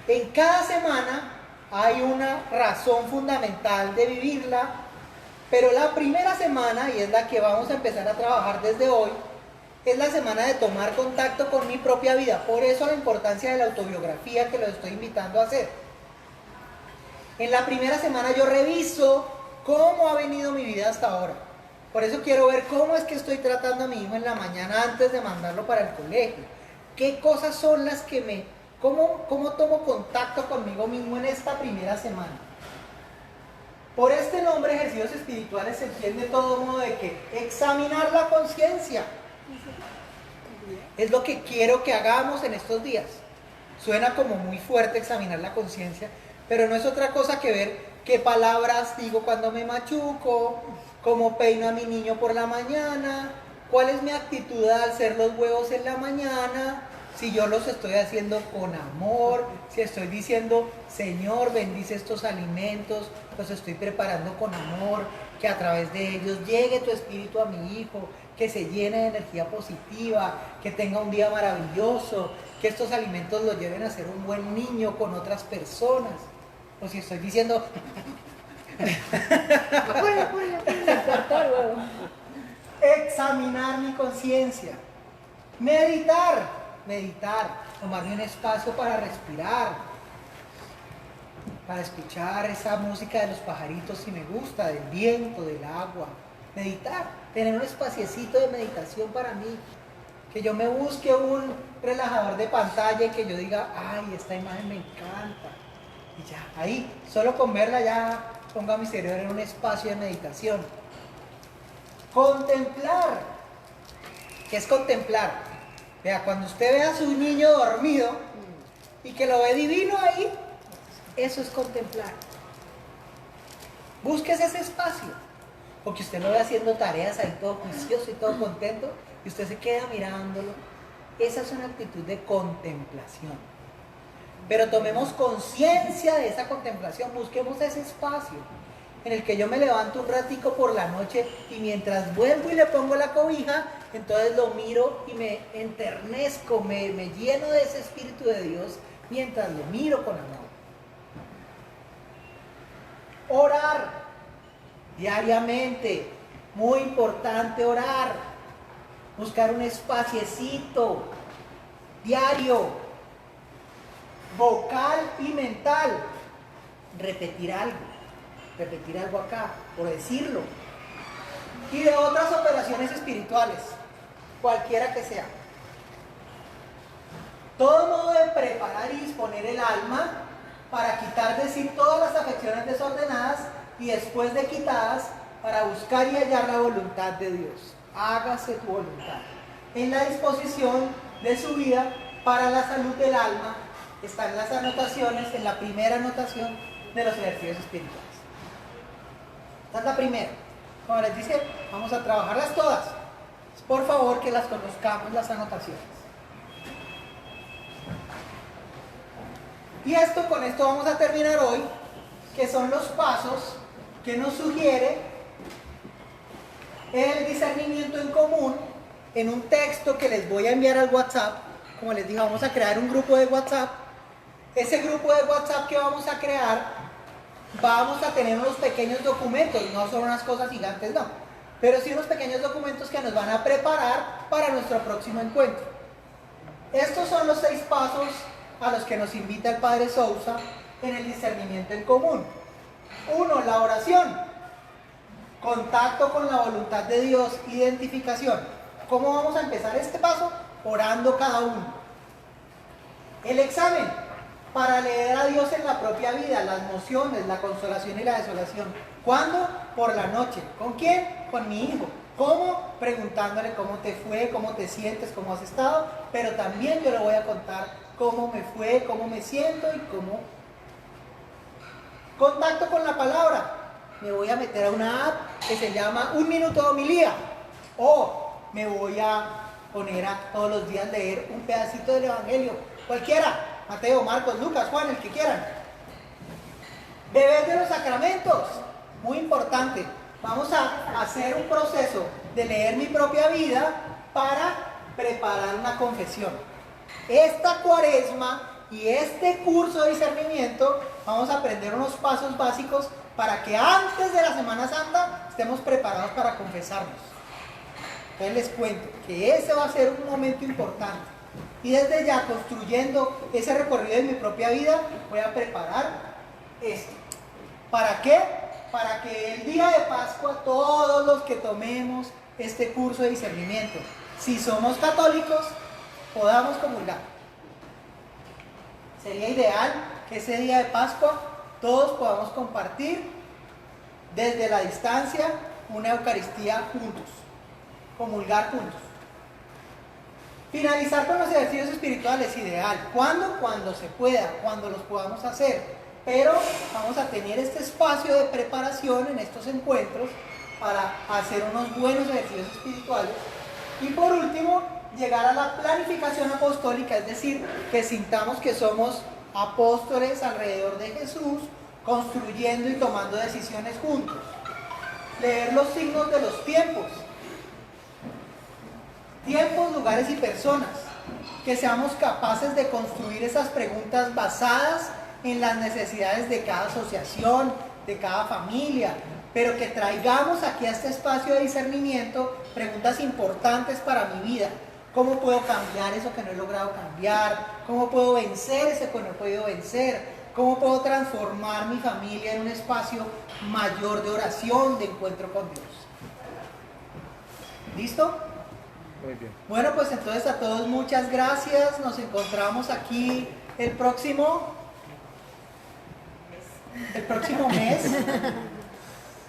En cada semana hay una razón fundamental de vivirla, pero la primera semana, y es la que vamos a empezar a trabajar desde hoy, es la semana de tomar contacto con mi propia vida. Por eso la importancia de la autobiografía que los estoy invitando a hacer. En la primera semana yo reviso cómo ha venido mi vida hasta ahora. Por eso quiero ver cómo es que estoy tratando a mi hijo en la mañana antes de mandarlo para el colegio. ¿Qué cosas son las que cómo tomo contacto conmigo mismo en esta primera semana? Por este nombre, ejercicios espirituales, se entiende de todo modo de que examinar la conciencia es lo que quiero que hagamos en estos días. Suena como muy fuerte examinar la conciencia, pero no es otra cosa que ver qué palabras digo cuando me machuco, cómo peino a mi niño por la mañana, cuál es mi actitud al hacer los huevos en la mañana, si yo los estoy haciendo con amor, si estoy diciendo, Señor, bendice estos alimentos, los estoy preparando con amor, que a través de ellos llegue tu espíritu a mi hijo, que se llene de energía positiva, que tenga un día maravilloso, que estos alimentos lo lleven a ser un buen niño con otras personas. O si estoy diciendo... Examinar mi conciencia. Meditar, tomarme un espacio para respirar, para escuchar esa música de los pajaritos si me gusta, del viento, del agua. Meditar, tener un espaciecito de meditación para mí, que yo me busque un relajador de pantalla y que yo diga, ay, esta imagen me encanta. Y ya, ahí, solo con verla ya pongo a mi cerebro en un espacio de meditación. Contemplar. ¿Qué es contemplar? Vea, cuando usted ve a su niño dormido y que lo ve divino ahí, eso es contemplar. Búsquese ese espacio, porque usted lo ve haciendo tareas ahí todo juicioso y todo contento, y usted se queda mirándolo. Esa es una actitud de contemplación. Pero tomemos conciencia de esa contemplación, busquemos ese espacio en el que yo me levanto un ratico por la noche y mientras vuelvo y le pongo la cobija, entonces lo miro y me enternezco, me lleno de ese Espíritu de Dios mientras lo miro con amor. Orar diariamente, muy importante orar, buscar un espaciecito diario, vocal y mental, repetir algo acá, por decirlo, y de otras operaciones espirituales, cualquiera que sea. Todo modo de preparar y disponer el alma para quitar de sí todas las afecciones desordenadas y después de quitadas, para buscar y hallar la voluntad de Dios. Hágase tu voluntad. En la disposición de su vida para la salud del alma, están las anotaciones, en la primera anotación de los ejercicios espirituales. Esta es la primera. Como les dice, vamos a trabajarlas todas. Por favor, que las conozcamos, las anotaciones. Y con esto vamos a terminar hoy, que son los pasos que nos sugiere el discernimiento en común en un texto que les voy a enviar al WhatsApp. Como les dije, vamos a crear un grupo de WhatsApp. Ese grupo de WhatsApp que vamos a crear, vamos a tener unos pequeños documentos, no son unas cosas gigantes, no, pero sí unos pequeños documentos que nos van a preparar para nuestro próximo encuentro. Estos son los 6 pasos a los que nos invita el Padre Sousa en el discernimiento en común. 1. La oración. Contacto con la voluntad de Dios, identificación. ¿Cómo vamos a empezar este paso? Orando cada uno. El examen, para leer a Dios en la propia vida, las emociones, la consolación y la desolación. ¿Cuándo? Por la noche. ¿Con quién? Con mi hijo. ¿Cómo? Preguntándole cómo te fue, cómo te sientes, cómo has estado, pero también yo le voy a contar cómo me fue, cómo me siento y cómo. Contacto con la palabra. Me voy a meter a una app que se llama Un Minuto de Homilía, o me voy a poner a todos los días leer un pedacito del Evangelio, cualquiera, Mateo, Marcos, Lucas, Juan, el que quieran. Beber de los sacramentos, muy importante. Vamos a hacer un proceso de leer mi propia vida para preparar una confesión. Esta cuaresma y este curso de discernimiento vamos a aprender unos pasos básicos para que antes de la Semana Santa estemos preparados para confesarnos. Entonces les cuento que ese va a ser un momento importante. Y desde ya, construyendo ese recorrido de mi propia vida, voy a preparar esto. ¿Para qué? para que el día de Pascua todos los que tomemos este curso de discernimiento, si somos católicos, podamos comulgar. Sería ideal que ese día de Pascua todos podamos compartir desde la distancia una Eucaristía juntos, comulgar juntos. Finalizar con los ejercicios espirituales es ideal. ¿Cuándo? Cuando se pueda, cuando los podamos hacer. Pero vamos a tener este espacio de preparación en estos encuentros para hacer unos buenos ejercicios espirituales. Y por último, llegar a la planificación apostólica, es decir, que sintamos que somos apóstoles alrededor de Jesús, construyendo y tomando decisiones juntos. Leer los signos de los tiempos. Tiempos, lugares y personas, que seamos capaces de construir esas preguntas basadas en las necesidades de cada asociación, de cada familia, pero que traigamos aquí a este espacio de discernimiento preguntas importantes para mi vida. ¿Cómo puedo cambiar eso que no he logrado cambiar? ¿Cómo puedo vencer eso que no he podido vencer? ¿Cómo puedo transformar mi familia en un espacio mayor de oración, de encuentro con Dios? ¿Listo? Muy bien. Bueno, pues entonces a todos muchas gracias. Nos encontramos aquí el próximo mes.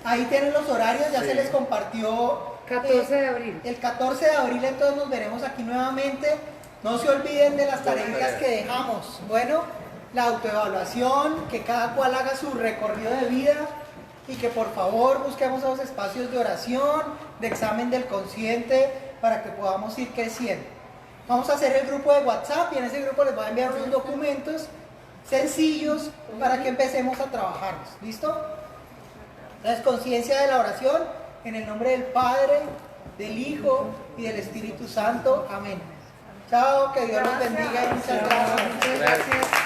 Ahí tienen los horarios, ya se les compartió. 14 de abril. El 14 de abril entonces nos veremos aquí nuevamente. No se olviden de las tareitas que dejamos. Bueno, la autoevaluación, que cada cual haga su recorrido de vida y que por favor busquemos esos espacios de oración, de examen del consciente, para que podamos ir creciendo. Vamos a hacer el grupo de WhatsApp y en ese grupo les voy a enviar unos documentos sencillos para que empecemos a trabajarlos. ¿Listo? Entonces, conciencia de la oración en el nombre del Padre, del Hijo y del Espíritu Santo. Amén. Chao, que Dios los bendiga y muchas gracias. Muchas gracias.